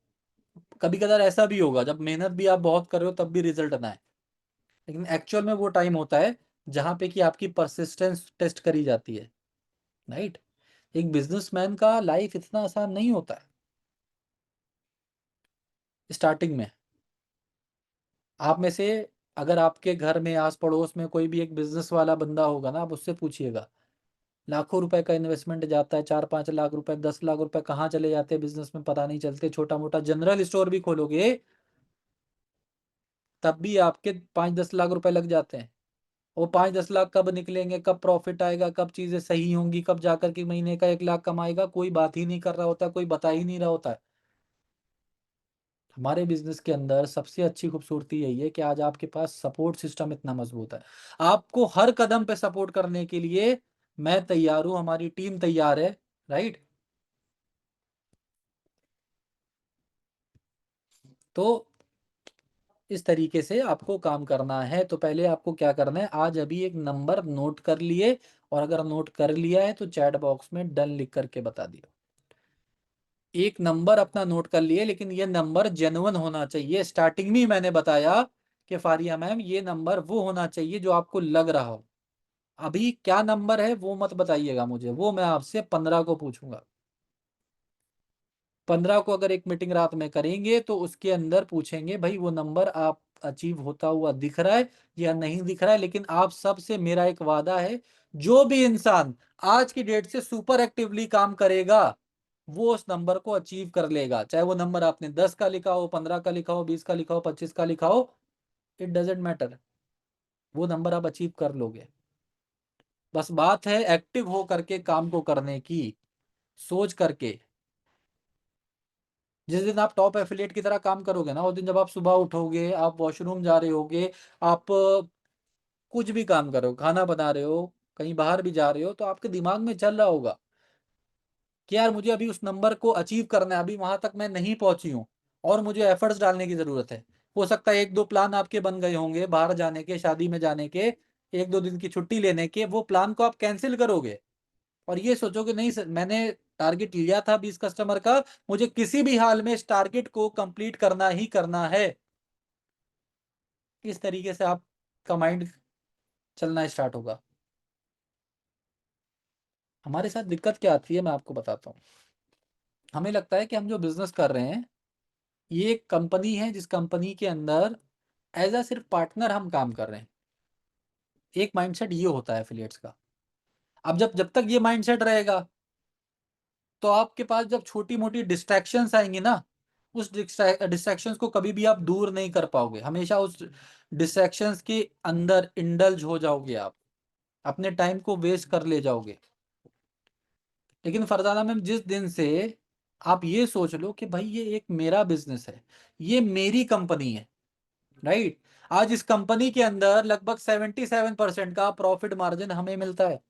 कभी कदार ऐसा भी होगा जब मेहनत भी आप बहुत कर रहे हो तब भी रिजल्ट ना आए, लेकिन एक्चुअल में वो टाइम होता है जहाँ पे कि आपकी परसिस्टेंस टेस्ट करी जाती है। राइट। एक बिजनेसमैन का लाइफ इतना आसान नहीं होता है। स्टार्टिंग में आप में से अगर आपके घर में आस पड़ोस में कोई भी एक बिजनेस वाला बंदा होगा ना, आप उससे पूछिएगा, लाखों रुपए का इन्वेस्टमेंट जाता है, 4-5 लाख रुपए, 10 लाख रुपए कहाँ चले जाते हैं बिजनेस में पता नहीं चलते। छोटा मोटा जनरल स्टोर भी खोलोगे तब भी आपके 5-10 लाख रुपए लग जाते हैं। वो 5-10 लाख कब निकलेंगे, कब प्रॉफिट आएगा, कब चीजें सही होंगी, कब जाकर के महीने का 1 लाख कमाएगा, कोई बात ही नहीं कर रहा होता, कोई बता ही नहीं रहा होता है। हमारे बिजनेस के अंदर सबसे अच्छी खूबसूरती यही है कि आज आपके पास सपोर्ट सिस्टम इतना मजबूत है। आपको हर कदम पे सपोर्ट करने के लिए मैं तैयार हूं, हमारी टीम तैयार है। राइट। तो इस तरीके से आपको काम करना है। तो पहले आपको क्या करना है, आज अभी एक नंबर नोट कर लिए, और अगर नोट कर लिया है तो चैट बॉक्स में डन लिख करके बता दिया। एक नंबर अपना नोट कर लिए, लेकिन ये नंबर जेन्युइन होना चाहिए। स्टार्टिंग में ही मैंने बताया कि फारिया मैम ये नंबर वो होना चाहिए जो आपको लग रहा हो। अभी क्या नंबर है वो मत बताइएगा मुझे, वो मैं आपसे 15 को पूछूंगा। 15 को अगर एक मीटिंग रात में करेंगे तो उसके अंदर पूछेंगे भाई वो नंबर आप अचीव होता हुआ दिख रहा है या नहीं दिख रहा है, लेकिन आप सबसे मेरा एक वादा है, जो भी इंसान आज की डेट से सुपर एक्टिवली काम करेगा वो उस नंबर को अचीव कर लेगा। चाहे वो नंबर आपने 10 का लिखा हो, 15 का लिखा हो, 20 का लिखा हो, 25 का लिखा हो, इट डजेंट मैटर, वो नंबर आप अचीव कर लोगे। बस बात है एक्टिव हो करके काम को करने की, सोच करके। जिस दिन आप टॉप एफिलिएट की तरह काम करोगे ना, उस दिन जब आप सुबह उठोगे, आप वॉशरूम जा रहे होगे, आप कुछ भी काम कर रहे हो, खाना बना रहे हो, कहीं बाहर भी जा रहे हो, तो आपके दिमाग में चल रहा होगा कि यार मुझे अभी उस नंबर को अचीव करना है, अभी वहां तक मैं नहीं पहुंची हूँ और मुझे एफर्ट्स डालने की जरूरत है। हो सकता है एक दो प्लान आपके बन गए होंगे बाहर जाने के, शादी में जाने के, एक दो दिन की छुट्टी लेने के, वो प्लान को आप कैंसिल करोगे और ये सोचोगे नहीं सर, मैंने टारगेट लिया था 20 कस्टमर का, मुझे किसी भी हाल में इस टारगेट को कंप्लीट करना ही करना है। इस तरीके से आपका माइंड चलना स्टार्ट होगा। हमारे साथ दिक्कत क्या आती है मैं आपको बताता हूँ। हमें लगता है कि हम जो बिजनेस कर रहे हैं ये एक कंपनी है, जिस कंपनी के अंदर एज अ सिर्फ पार्टनर हम काम कर रहे हैं। एक माइंडसेट ये होता है एफिलिएट्स का। अब जब जब तक ये माइंडसेट रहेगा तो आपके पास जब छोटी मोटी डिस्ट्रैक्शंस आएंगी ना, उस डिस्ट्रैक्शंस को कभी भी आप दूर नहीं कर पाओगे, हमेशा उस डिस्ट्रैक्शंस के अंदर इंडल्ज हो जाओगे, आप अपने टाइम को वेस्ट कर ले जाओगे। लेकिन फरजाना मैम, जिस दिन से आप ये सोच लो कि भाई ये एक मेरा बिजनेस है, ये मेरी कंपनी है, राइट, आज इस कंपनी के अंदर लगभग 77% का प्रॉफिट मार्जिन हमें मिलता है,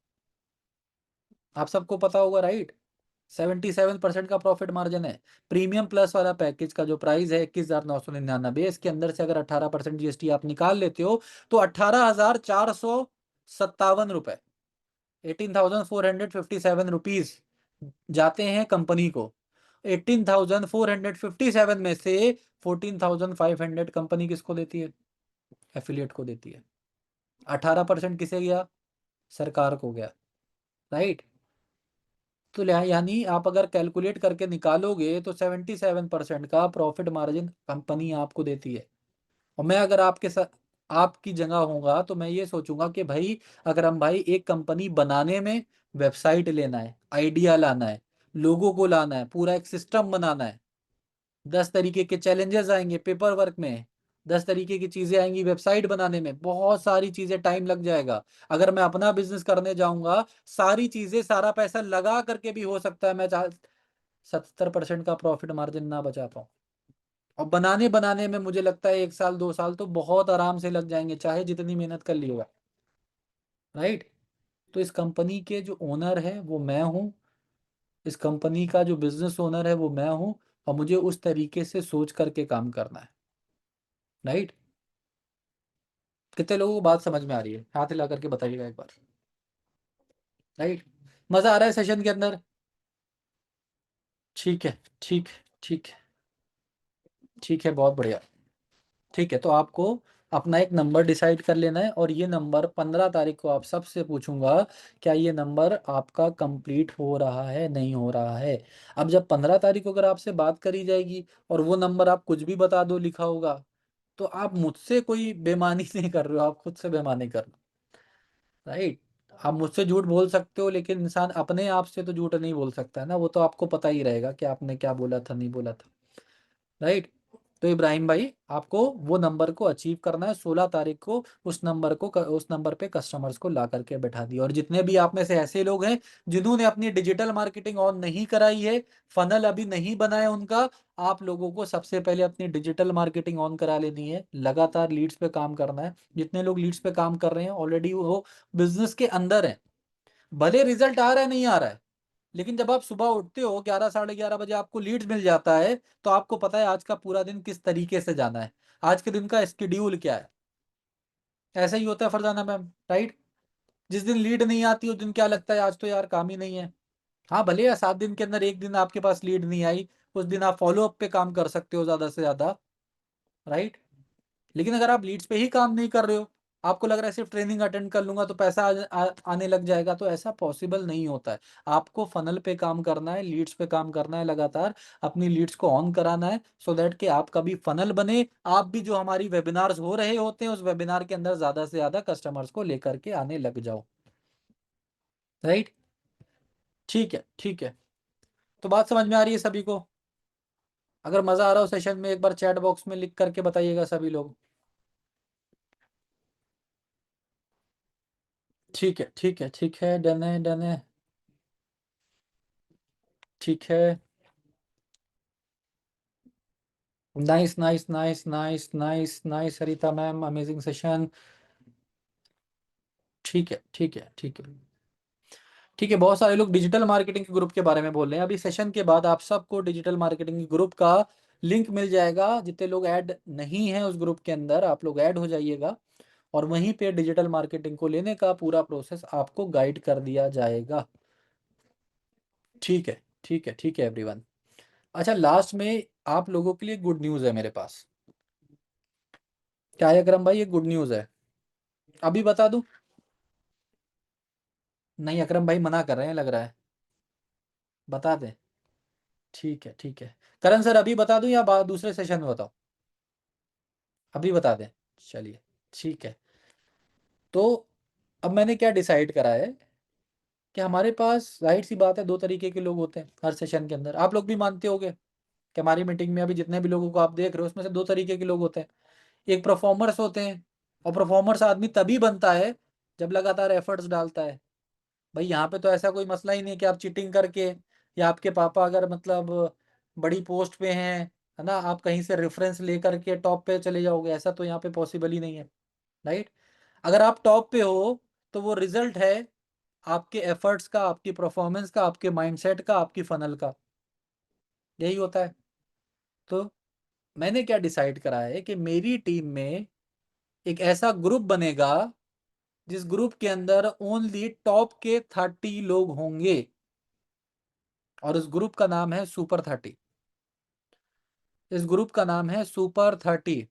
आप सबको पता होगा, राइट। 77% का प्रॉफिट मार्जिन है। प्रीमियम प्लस वाला पैकेज का जो प्राइस है 21,999, इसके अंदर से अगर 18% जीएसटी आप निकाल लेते हो तो 18,457 रुपए, 18,457 रुपीज जाते हैं कंपनी को। 18,457 में से 14,500 कंपनी किसको देती है? एफिलिएट को देती है। 18% किसे गया? सरकार को गया, राइट। तो यानी आप अगर कैलकुलेट करके निकालोगे तो 77% का प्रॉफिट मार्जिन कंपनी आपको देती है। और मैं अगर आपके साथ आपकी जगह होगा तो मैं ये सोचूंगा कि भाई अगर हम भाई एक कंपनी बनाने में, वेबसाइट लेना है, आइडिया लाना है, लोगों को लाना है, पूरा एक सिस्टम बनाना है, 10 तरीके के चैलेंजेस आएंगे पेपर वर्क में, 10 तरीके की चीजें आएंगी वेबसाइट बनाने में, बहुत सारी चीजें, टाइम लग जाएगा। अगर मैं अपना बिजनेस करने जाऊंगा, सारी चीजें, सारा पैसा लगा करके भी हो सकता है मैं 70% का प्रॉफिट मार्जिन ना बचा पाऊं। और बनाने बनाने में मुझे लगता है 1 साल 2 साल तो बहुत आराम से लग जाएंगे, चाहे जितनी मेहनत कर ली होगा, राइट। तो इस कंपनी के जो ओनर है वो मैं हूँ, इस कंपनी का जो बिजनेस ओनर है वो मैं हूँ, और मुझे उस तरीके से सोच करके काम करना है, राइट। कितने लोगों को बात समझ में आ रही है? हाथ हिला करके बताइएगा एक बार, राइट। मजा आ रहा है सेशन के अंदर? ठीक है, ठीक है, ठीक है, ठीक है, बहुत बढ़िया। ठीक है, तो आपको अपना एक नंबर डिसाइड कर लेना है, और ये नंबर 15 तारीख को आप सबसे पूछूंगा, क्या ये नंबर आपका कंप्लीट हो रहा है, नहीं हो रहा है। अब जब 15 तारीख को अगर आपसे बात करी जाएगी और वो नंबर आप कुछ भी बता दो लिखा होगा, तो आप मुझसे कोई बेईमानी नहीं कर रहे हो, आप खुद से बेईमानी कर रहे हो, राइट। आप मुझसे झूठ बोल सकते हो, लेकिन इंसान अपने आप से तो झूठ नहीं बोल सकता है ना, वो तो आपको पता ही रहेगा कि आपने क्या बोला था, नहीं बोला था, राइट। तो इब्राहिम भाई, आपको वो नंबर को अचीव करना है 16 तारीख को। उस नंबर पे कस्टमर्स को ला करके बैठा दिया। और जितने भी आप में से ऐसे लोग हैं जिन्होंने अपनी डिजिटल मार्केटिंग ऑन नहीं कराई है, फनल अभी नहीं बनाया उनका, आप लोगों को सबसे पहले अपनी डिजिटल मार्केटिंग ऑन करा लेनी है, लगातार लीड्स पे काम करना है। जितने लोग लीड्स पे काम कर रहे हैं ऑलरेडी वो बिजनेस के अंदर है, भले रिजल्ट आ रहा है नहीं आ रहा है, लेकिन जब आप सुबह उठते हो 11 साढ़े 11 बजे आपको लीड्स मिल जाता है, तो आपको पता है आज का पूरा दिन किस तरीके से जाना है, आज के दिन का स्केड्यूल क्या है। ऐसा ही होता है फरजाना मैम, राइट। जिस दिन लीड नहीं आती उस दिन क्या लगता है, आज तो यार काम ही नहीं है। हाँ, भले या 7 दिन के अंदर एक दिन आपके पास लीड नहीं आई, उस दिन आप फॉलो अप पे काम कर सकते हो ज्यादा से ज्यादा, राइट। लेकिन अगर आप लीड्स पे ही काम नहीं कर रहे हो आपको लग रहा है सिर्फ ट्रेनिंग अटेंड कर लूंगा तो पैसा आने लग जाएगा, तो ऐसा पॉसिबल नहीं होता है। आपको फनल पे काम करना है, लीड्स पे काम करना है, लगातार अपनी लीड्स को ऑन कराना है, सो दैट कि आपका भी फनल बने, आप भी जो हमारी वेबिनार्स हो रहे होते हैं उस वेबिनार के अंदर ज्यादा से ज्यादा कस्टमर्स को लेकर के आने लग जाओ। राइट, ठीक है, ठीक है। तो बात समझ में आ रही है सभी को? अगर मजा आ रहा हो सेशन में, एक बार चैट बॉक्स में लिख करके बताइएगा सभी लोग। ठीक है, ठीक है, ठीक है, डन है, डन है। ठीक है। Nice, nice, nice, nice, nice, nice Sarita ma'am, amazing session. ठीक है, ठीक है, ठीक है, ठीक है। बहुत सारे लोग डिजिटल मार्केटिंग के ग्रुप के बारे में बोल रहे हैं। अभी सेशन के बाद आप सबको डिजिटल मार्केटिंग के ग्रुप का लिंक मिल जाएगा। जितने लोग ऐड नहीं हैं उस ग्रुप के अंदर, आप लोग ऐड हो जाइएगा, और वहीं पे डिजिटल मार्केटिंग को लेने का पूरा प्रोसेस आपको गाइड कर दिया जाएगा। ठीक है, ठीक है, ठीक है एवरीवन। अच्छा, लास्ट में आप लोगों के लिए गुड न्यूज़ है मेरे पास। क्या है अकरम भाई, ये गुड न्यूज़ है? अभी बता दूं? नहीं, अकरम भाई मना कर रहे हैं लग रहा है। बता दें? ठीक है, ठीक है। करण सर अभी बता दूं या दूसरे सेशन में बताओ? अभी बता दें? चलिए, ठीक है। तो अब मैंने क्या डिसाइड करा है कि हमारे पास जाहिर सी बात है दो तरीके के लोग होते हैं हर सेशन के अंदर। आप लोग भी मानते होगे कि हमारी मीटिंग में अभी जितने भी लोगों को आप देख रहे हो उसमें से दो तरीके के लोग होते हैं। एक परफॉर्मर्स होते हैं, और परफॉर्मर्स आदमी तभी बनता है जब लगातार एफर्ट्स डालता है। भाई यहाँ पे तो ऐसा कोई मसला ही नहीं है कि आप चीटिंग करके, या आपके पापा अगर मतलब बड़ी पोस्ट पे हैं, है ना, आप कहीं से रेफरेंस लेकर के टॉप पे चले जाओगे, ऐसा तो यहाँ पे पॉसिबल ही नहीं है। राइट? अगर आप टॉप पे हो तो वो रिजल्ट है आपके एफर्ट्स का, आपकी परफॉर्मेंस का, आपके माइंडसेट का, आपकी फनल का। यही होता है। तो मैंने क्या डिसाइड करा है कि मेरी टीम में एक ऐसा ग्रुप बनेगा जिस ग्रुप के अंदर ओनली टॉप के 30 लोग होंगे, और उस ग्रुप का नाम है सुपर 30। इस ग्रुप का नाम है सुपर 30।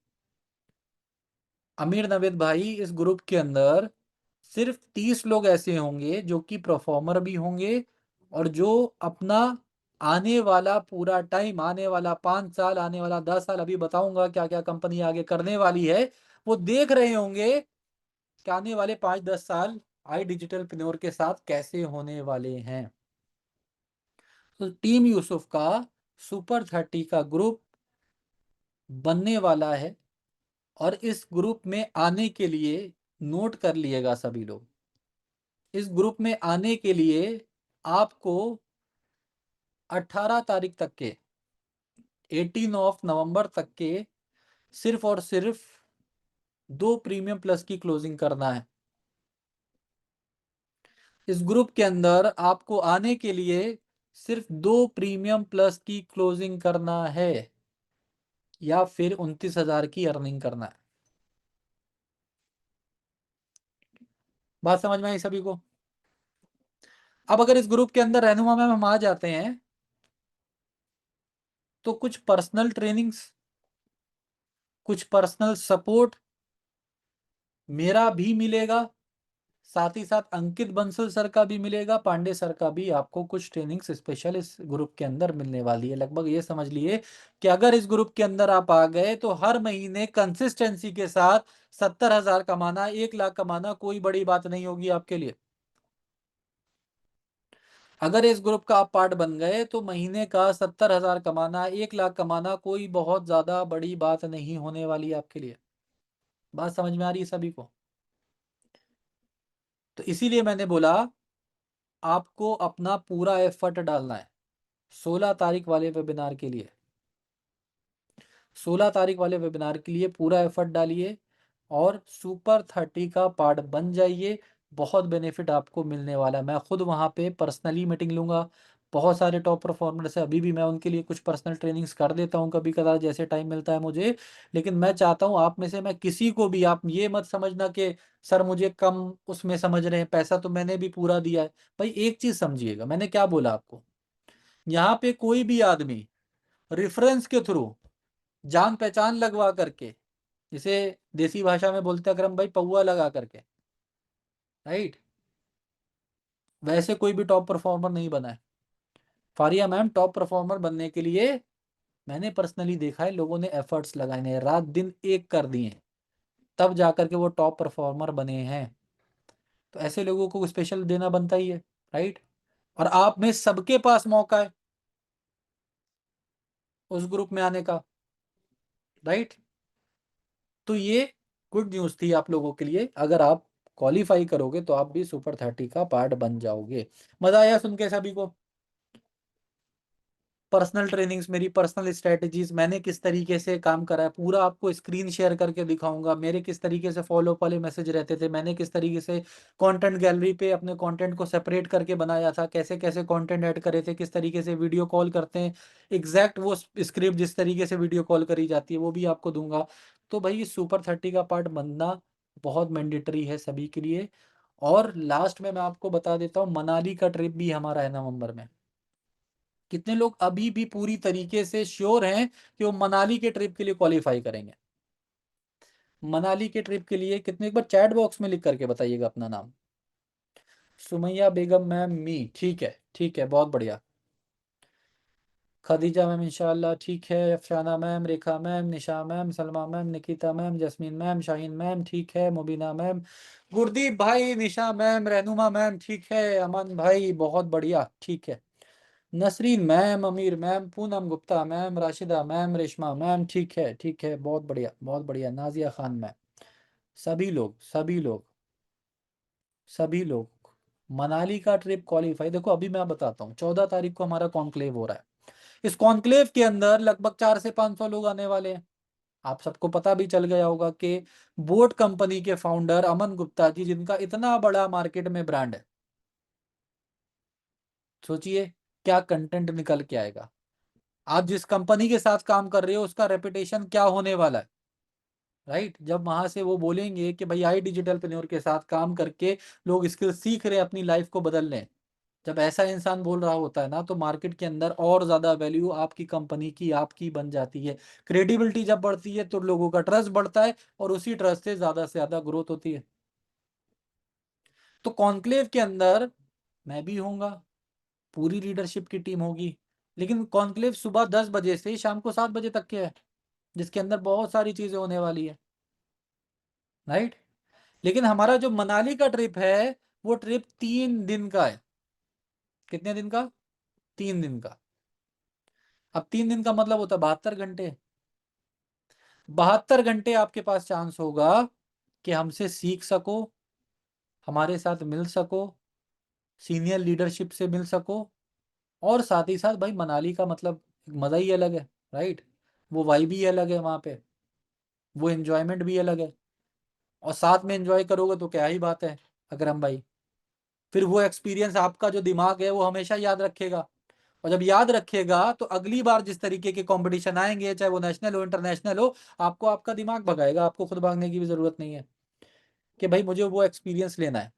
अमीर नवेद भाई, इस ग्रुप के अंदर सिर्फ 30 लोग ऐसे होंगे जो कि परफॉर्मर भी होंगे, और जो अपना आने वाला पूरा टाइम, आने वाला 5 साल, आने वाला 10 साल, अभी बताऊंगा क्या क्या कंपनी आगे करने वाली है, वो देख रहे होंगे कि आने वाले 5-10 साल आई डिजिटल पिन्योर के साथ कैसे होने वाले हैं। तो टीम यूसुफ का सुपर 30 का ग्रुप बनने वाला है, और इस ग्रुप में आने के लिए, नोट कर लिएगा सभी लोग, इस ग्रुप में आने के लिए आपको 18 तारीख तक के, 18 नवंबर तक के, सिर्फ और सिर्फ 2 प्रीमियम प्लस की क्लोजिंग करना है। इस ग्रुप के अंदर आपको आने के लिए सिर्फ 2 प्रीमियम प्लस की क्लोजिंग करना है, या फिर 29,000 की अर्निंग करना है। बात समझ में आई सभी को? अब अगर इस ग्रुप के अंदर रहनुमा मैम हम आ जाते हैं तो कुछ पर्सनल ट्रेनिंग्स, कुछ पर्सनल सपोर्ट मेरा भी मिलेगा, साथ ही साथ अंकित बंसल सर का भी मिलेगा, पांडे सर का भी आपको कुछ ट्रेनिंग्स स्पेशल इस ग्रुप के अंदर मिलने वाली है। लगभग ये समझ लिए कि अगर इस ग्रुप के अंदर आप आ गए तो हर महीने कंसिस्टेंसी के साथ 70,000 कमाना, 1 लाख कमाना कोई बड़ी बात नहीं होगी आपके लिए। अगर इस ग्रुप का आप पार्ट बन गए तो महीने का 70,000 कमाना, 1 लाख कमाना कोई बहुत ज्यादा बड़ी बात नहीं होने वाली आपके लिए। बात समझ में आ रही है सभी को? तो इसीलिए मैंने बोला आपको अपना पूरा एफर्ट डालना है 16 तारीख वाले वेबिनार के लिए। 16 तारीख वाले वेबिनार के लिए पूरा एफर्ट डालिए और सुपर 30 का पार्ट बन जाइए। बहुत बेनिफिट आपको मिलने वाला है। मैं खुद वहाँ पे पर्सनली मीटिंग लूँगा। बहुत सारे टॉप परफॉर्मर्स है, अभी भी मैं उनके लिए कुछ पर्सनल ट्रेनिंग्स कर देता हूँ कभी कभार जैसे टाइम मिलता है मुझे। लेकिन मैं चाहता हूँ आप में से मैं किसी को भी, आप ये मत समझना कि सर मुझे कम उसमें समझ रहे हैं, पैसा तो मैंने भी पूरा दिया है। भाई एक चीज़ समझिएगा, मैंने क्या बोला आपको, यहाँ पे कोई भी आदमी रेफरेंस के थ्रू, जान पहचान लगवा करके, इसे देसी भाषा में बोलते हैं अकरम भाई पौआ लगा करके, राइट। वैसे कोई भी टॉप परफॉर्मर नहीं बना है। फारिया मैम टॉप परफॉर्मर बनने के लिए मैंने पर्सनली देखा है, लोगों ने एफर्ट्स लगाए हैं, रात दिन एक कर दिए, तब जाकर के वो टॉप परफॉर्मर बने हैं। तो ऐसे लोगों को स्पेशल देना बनता ही है, राइट। और आप में सबके पास मौका है उस ग्रुप में आने का, राइट। तो ये गुड न्यूज़ थी आप लोगों के लिए, अगर आप क्वालिफाई करोगे तो आप भी सुपर 30 का पार्ट बन जाओगे। मजा आया सुन के सभी को? पर्सनल ट्रेनिंग्स, मेरी पर्सनल स्ट्रेटजीज, मैंने किस तरीके से काम करा है, पूरा आपको स्क्रीन शेयर करके दिखाऊंगा। मेरे किस तरीके से फॉलो अप वाले मैसेज रहते थे, मैंने किस तरीके से कंटेंट गैलरी पे अपने कंटेंट को सेपरेट करके बनाया था, कैसे कैसे कंटेंट ऐड करे थे, किस तरीके से वीडियो कॉल करते हैं, एग्जैक्ट वो स्क्रिप्ट जिस तरीके से वीडियो कॉल करी जाती है वो भी आपको दूंगा। तो भाई सुपर 30 का पार्ट बनना बहुत मैंडेटरी है सभी के लिए। और लास्ट में मैं आपको बता देता हूँ, मनाली का ट्रिप भी हमारा है नवंबर में। कितने लोग अभी भी पूरी तरीके से श्योर हैं कि वो मनाली के ट्रिप के लिए क्वालिफाई करेंगे? मनाली के ट्रिप के लिए कितने, एक बार चैट बॉक्स में लिख करके बताइएगा अपना नाम। सुमैया बेगम मैम मी, ठीक है ठीक है, बहुत बढ़िया। खदीजा मैम इंशाल्लाह ठीक है, Afshana ma'am, Rekha ma'am, Nisha ma'am, Salma ma'am, Nikita ma'am, Jasmine ma'am, Shaheen ma'am ठीक है, मुबीना मैम, गुरदीप भाई, निशा मैम, रहनुमा मैम ठीक है, अमन भाई बहुत बढ़िया ठीक है, नसरीन मैम, अमीर ma'am, Poonam Gupta ma'am, Rashida ma'am, Reshma ma'am ठीक है, बहुत बढ़िया बहुत बढ़िया, नाजिया खान मैम, सभी लोग सभी लोग सभी लोग। मनाली का ट्रिप क्वालिफाई, देखो अभी मैं बताता हूँ, 14 तारीख को हमारा कॉन्क्लेव हो रहा है। इस कॉन्क्लेव के अंदर लगभग 400 से 500 लोग आने वाले हैं। आप सबको पता भी चल गया होगा कि बोट कंपनी के फाउंडर अमन गुप्ता जी, जिनका इतना बड़ा मार्केट में ब्रांड है, सोचिए क्या कंटेंट निकल के आएगा। आप जिस कंपनी के साथ काम कर रहे हो उसका रेपुटेशन क्या होने वाला है, राइट। जब वहां से वो बोलेंगे कि भाई आई डिजिटलप्रेन्योर के साथ काम करके लोग स्किल सीख रहे हैं अपनी लाइफ को बदलने, जब ऐसा इंसान बोल रहा होता है ना, तो मार्केट के अंदर और ज्यादा वैल्यू आपकी कंपनी की आपकी बन जाती है। क्रेडिबिलिटी जब बढ़ती है तो लोगों का ट्रस्ट बढ़ता है, और उसी ट्रस्ट से ज्यादा ग्रोथ होती है। तो कॉन्क्लेव के अंदर मैं भी होऊंगा, पूरी लीडरशिप की टीम होगी। लेकिन कॉन्क्लेव सुबह 10 बजे से शाम को 7 बजे तक के है, जिसके अंदर बहुत सारी चीजें होने वाली है, राइट। लेकिन हमारा जो मनाली का ट्रिप है, वो ट्रिप 3 दिन का है। कितने दिन का? 3 दिन का। अब 3 दिन का मतलब होता है 72 घंटे। 72 घंटे आपके पास चांस होगा कि हमसे सीख सको, हमारे साथ मिल सको, सीनियर लीडरशिप से मिल सको। और साथ ही साथ भाई मनाली का मतलब मजा ही अलग है, राइट। वो वाइब ही अलग है वहां पे, वो एंजॉयमेंट भी अलग है। और साथ में एंजॉय करोगे तो क्या ही बात है अकरम भाई। फिर वो एक्सपीरियंस आपका जो दिमाग है वो हमेशा याद रखेगा। और जब याद रखेगा तो अगली बार जिस तरीके के कंपटीशन आएंगे, चाहे वो नेशनल हो इंटरनेशनल हो, आपको आपका दिमाग भगाएगा, आपको खुद भागने की भी जरूरत नहीं है कि भाई मुझे वो एक्सपीरियंस लेना है।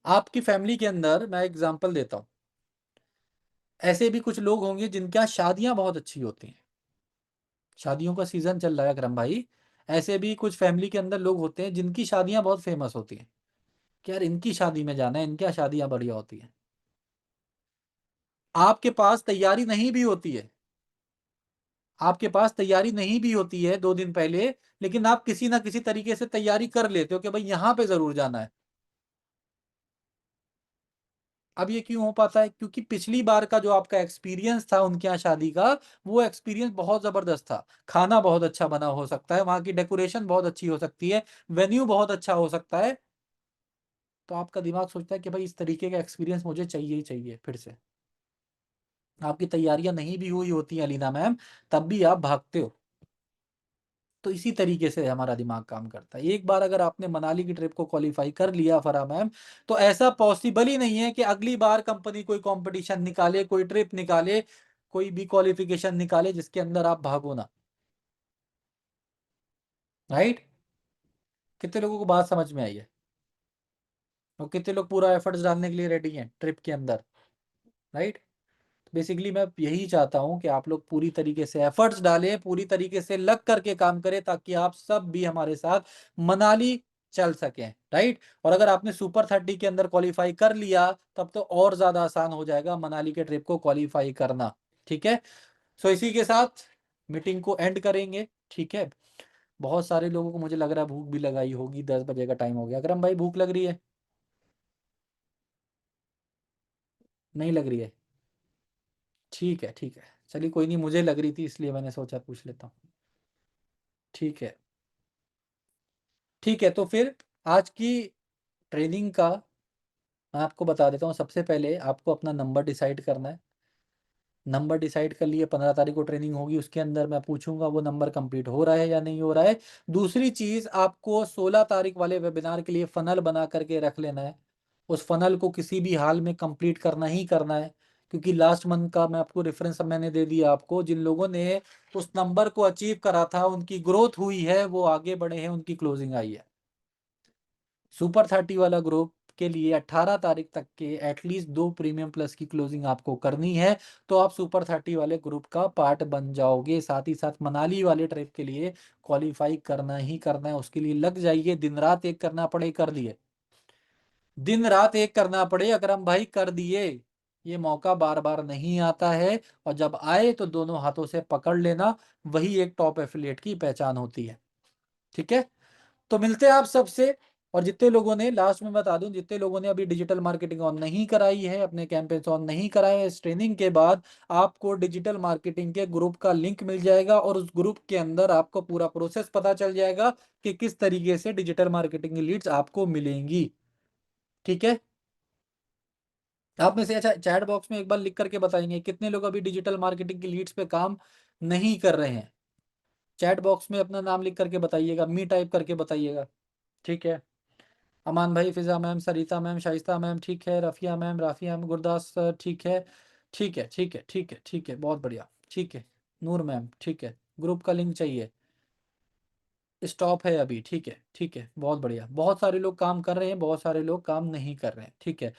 आपकी फैमिली के अंदर मैं एग्जांपल देता हूँ, ऐसे भी कुछ लोग होंगे जिनके यहाँ शादियां बहुत अच्छी होती हैं, शादियों का सीजन चल रहा है अकरम भाई। ऐसे भी कुछ फैमिली के अंदर लोग होते हैं जिनकी शादियां बहुत फेमस होती हैं, कि यार इनकी शादी में जाना है, इनकी यहाँ शादियां बढ़िया होती हैं। आपके पास तैयारी नहीं भी होती है, आपके पास तैयारी नहीं भी होती है 2 दिन पहले, लेकिन आप किसी ना किसी तरीके से तैयारी कर लेते हो कि भाई यहाँ पे जरूर जाना है। अब ये क्यों हो पाता है? क्योंकि पिछली बार का जो आपका एक्सपीरियंस था उनके यहाँ शादी का, वो एक्सपीरियंस बहुत जबरदस्त था। खाना बहुत अच्छा बना हो सकता है, वहां की डेकोरेशन बहुत अच्छी हो सकती है, वेन्यू बहुत अच्छा हो सकता है। तो आपका दिमाग सोचता है कि भाई इस तरीके का एक्सपीरियंस मुझे चाहिए ही चाहिए फिर से। आपकी तैयारियां नहीं भी हुई होती हैं अलीना मैम, तब भी आप भागते हो। तो इसी तरीके से हमारा दिमाग काम करता है। एक बार अगर आपने मनाली की ट्रिप को क्वालिफाई कर लिया फरा मैम, तो ऐसा पॉसिबल ही नहीं है कि अगली बार कंपनी कोई कंपटीशन निकाले, कोई ट्रिप निकाले, कोई भी क्वालिफिकेशन निकाले जिसके अंदर आप भागो ना, राइट। कितने लोगों को बात समझ में आई है? और कितने लोग पूरा एफर्ट्स डालने के लिए रेडी हैं ट्रिप के अंदर, राइट। बेसिकली मैं यही चाहता हूं कि आप लोग पूरी तरीके से एफर्ट्स डालें, पूरी तरीके से लग करके काम करें, ताकि आप सब भी हमारे साथ मनाली चल सकें, राइट। और अगर आपने सुपर 30 के अंदर क्वालिफाई कर लिया, तब तो और ज्यादा आसान हो जाएगा मनाली के ट्रिप को क्वालिफाई करना, ठीक है। सो इसी के साथ मीटिंग को एंड करेंगे, ठीक है। बहुत सारे लोगों को मुझे लग रहा है भूख भी लगाई होगी, 10 बजे का टाइम हो गया। अकरम भाई भूख लग रही है? नहीं लग रही है? ठीक है, ठीक है, चलिए कोई नहीं, मुझे लग रही थी इसलिए मैंने सोचा पूछ लेता हूँ। ठीक है, ठीक है, तो फिर आज की ट्रेनिंग का मैं आपको बता देता हूँ। सबसे पहले आपको अपना नंबर डिसाइड करना है। नंबर डिसाइड कर लिए, 15 तारीख को ट्रेनिंग होगी, उसके अंदर मैं पूछूंगा वो नंबर कंप्लीट हो रहा है या नहीं हो रहा है। दूसरी चीज, आपको 16 तारीख वाले वेबिनार के लिए फनल बना करके रख लेना है। उस फनल को किसी भी हाल में कंप्लीट करना ही करना है, क्योंकि लास्ट मंथ का मैं आपको रेफरेंस मैंने दे दिया आपको। जिन लोगों ने उस नंबर को अचीव करा था, उनकी ग्रोथ हुई है, वो आगे बढ़े हैं, उनकी क्लोजिंग आई है। सुपर 30 वाला ग्रुप के लिए 18 तारीख तक के एटलीस्ट 2 प्रीमियम प्लस की क्लोजिंग आपको करनी है, तो आप सुपर 30 वाले ग्रुप का पार्ट बन जाओगे। साथ ही साथ मनाली वाले ट्रिप के लिए क्वालिफाई करना ही करना है, उसके लिए लग जाइए। दिन रात एक करना पड़े, कर दिए। दिन रात एक करना पड़े, अकरम भाई कर दिए। ये मौका बार बार नहीं आता है, और जब आए तो दोनों हाथों से पकड़ लेना, वही एक टॉप एफिलिएट की पहचान होती है, ठीक है। तो मिलते हैं आप सबसे। और जितने लोगों ने, लास्ट में बता दूं, जितने लोगों ने अभी डिजिटल मार्केटिंग ऑन नहीं कराई है, अपने कैंपेन्स ऑन नहीं कराए हैं, इस ट्रेनिंग के बाद आपको डिजिटल मार्केटिंग के ग्रुप का लिंक मिल जाएगा, और उस ग्रुप के अंदर आपको पूरा प्रोसेस पता चल जाएगा कि किस तरीके से डिजिटल मार्केटिंग की लीड्स आपको मिलेंगी, ठीक है। आप में से, अच्छा, चैट बॉक्स में एक बार लिख करके बताएंगे कितने लोग अभी डिजिटल मार्केटिंग की लीड्स पे काम नहीं कर रहे हैं। चैट बॉक्स में अपना नाम लिख करके बताइएगा, मी टाइप करके बताइएगा, ठीक है। अमान भाई, Fiza ma'am, Sarita ma'am, Shaista ma'am, ठीक है, Rafiya ma'am, Rafiya ma'am, Gurdas sir, ठीक है, ठीक है, ठीक है, ठीक है, ठीक है, बहुत बढ़िया, ठीक है। नूर मैम, ठीक है। ग्रुप का लिंक चाहिए, स्टॉप है अभी, ठीक है, ठीक है, बहुत बढ़िया। बहुत सारे लोग काम कर रहे हैं, बहुत सारे लोग काम नहीं कर रहे हैं, ठीक है।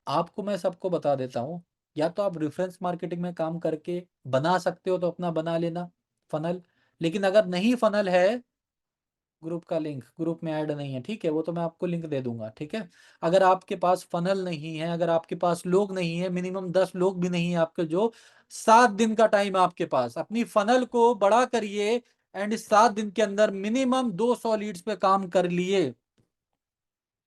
आपको मैं सबको बता देता हूँ, या तो आप रेफरेंस मार्केटिंग में काम करके बना सकते हो तो अपना बना लेना फनल। लेकिन अगर नहीं फनल है, ग्रुप का लिंक ग्रुप में ऐड नहीं है, ठीक है, वो तो मैं आपको लिंक दे दूंगा, ठीक है। अगर आपके पास फनल नहीं है, अगर आपके पास लोग नहीं है, मिनिमम 10 लोग भी नहीं है आपके, जो 7 दिन का टाइम है आपके पास, अपनी फनल को बड़ा करिए। एंड इस 7 दिन के अंदर मिनिमम 200 लीड्स पे काम कर लिए।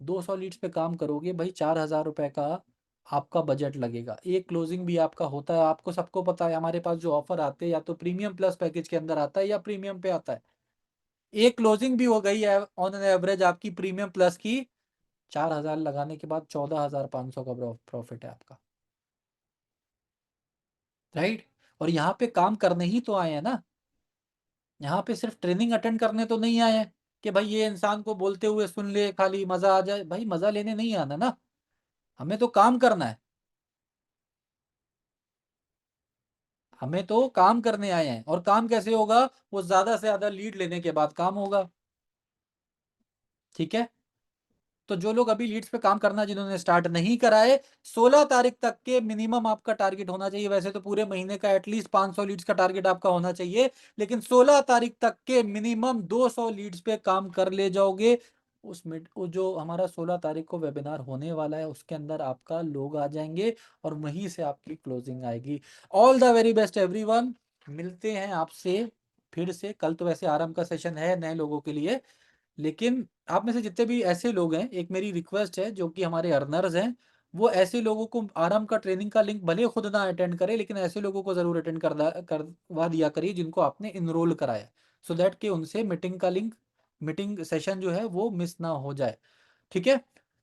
200 लीड्स पे काम करोगे भाई, 4,000 रुपए का आपका बजट लगेगा। एक क्लोजिंग भी आपका होता है, आपको सबको पता है। हमारे पास जो ऑफर आते हैं, या तो प्रीमियम प्लस पैकेज के अंदर आता है, या प्रीमियम पे आता है। एक क्लोजिंग भी हो गई है ऑन एन एवरेज आपकी प्रीमियम प्लस की, 4,000 लगाने के बाद 14,500 का प्रॉफिट है आपका, राइट। और यहाँ पे काम करने ही तो आए हैं ना, यहाँ पे सिर्फ ट्रेनिंग अटेंड करने तो नहीं आए हैं कि भाई ये इंसान को बोलते हुए सुन ले, खाली मजा आ जाए। भाई मजा लेने नहीं आना ना, हमें तो काम करना है। हमें तो काम करने आए हैं, और काम कैसे होगा? वो ज्यादा से ज्यादा लीड लेने के बाद काम होगा, ठीक है। तो जो लोग अभी लीड्स पे काम करना, जिन्होंने स्टार्ट नहीं करा है, 16 तारीख तक के मिनिमम आपका टारगेट होना चाहिए। वैसे तो पूरे महीने का एटलीस्ट 500 लीड्स का टारगेट आपका होना चाहिए, लेकिन 16 तारीख तक के मिनिमम 200 लीड्स पे काम कर ले जाओगे। वो जो हमारा 16 तारीख को वेबिनार होने वाला है, उसके अंदर आपका लोग आ जाएंगे, और वहीं से आपकी क्लोजिंग आएगी। All the very best everyone. मिलते हैं आपसे फिर से कल। तो वैसे आराम का सेशन है नए लोगों के लिए, लेकिन आप में से जितने भी ऐसे लोग हैं, एक मेरी रिक्वेस्ट है, जो कि हमारे अर्नर्स हैं, वो ऐसे लोगों को आराम का ट्रेनिंग का लिंक भले खुद ना अटेंड करे, लेकिन ऐसे लोगों को जरूर अटेंड करवा दिया करिए जिनको आपने इनरोल कराया, सो दैट कि उनसे मीटिंग का लिंक, मीटिंग सेशन जो है वो मिस ना हो जाए, ठीक है।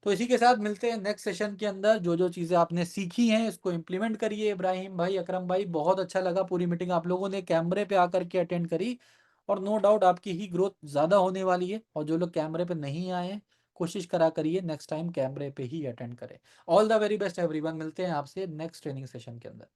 तो इसी के साथ मिलते हैं नेक्स्ट सेशन के अंदर। जो जो चीज़ें आपने सीखी हैं, इसको इम्प्लीमेंट करिए। इब्राहिम भाई, अकरम भाई, बहुत अच्छा लगा पूरी मीटिंग आप लोगों ने कैमरे पे आकर के अटेंड करी, और नो डाउट आपकी ही ग्रोथ ज़्यादा होने वाली है। और जो लोग कैमरे पे नहीं आए हैं, कोशिश करा करिए नेक्स्ट टाइम कैमरे पे ही अटेंड करें। All the very best everyone. मिलते हैं आपसे नेक्स्ट ट्रेनिंग सेशन के अंदर।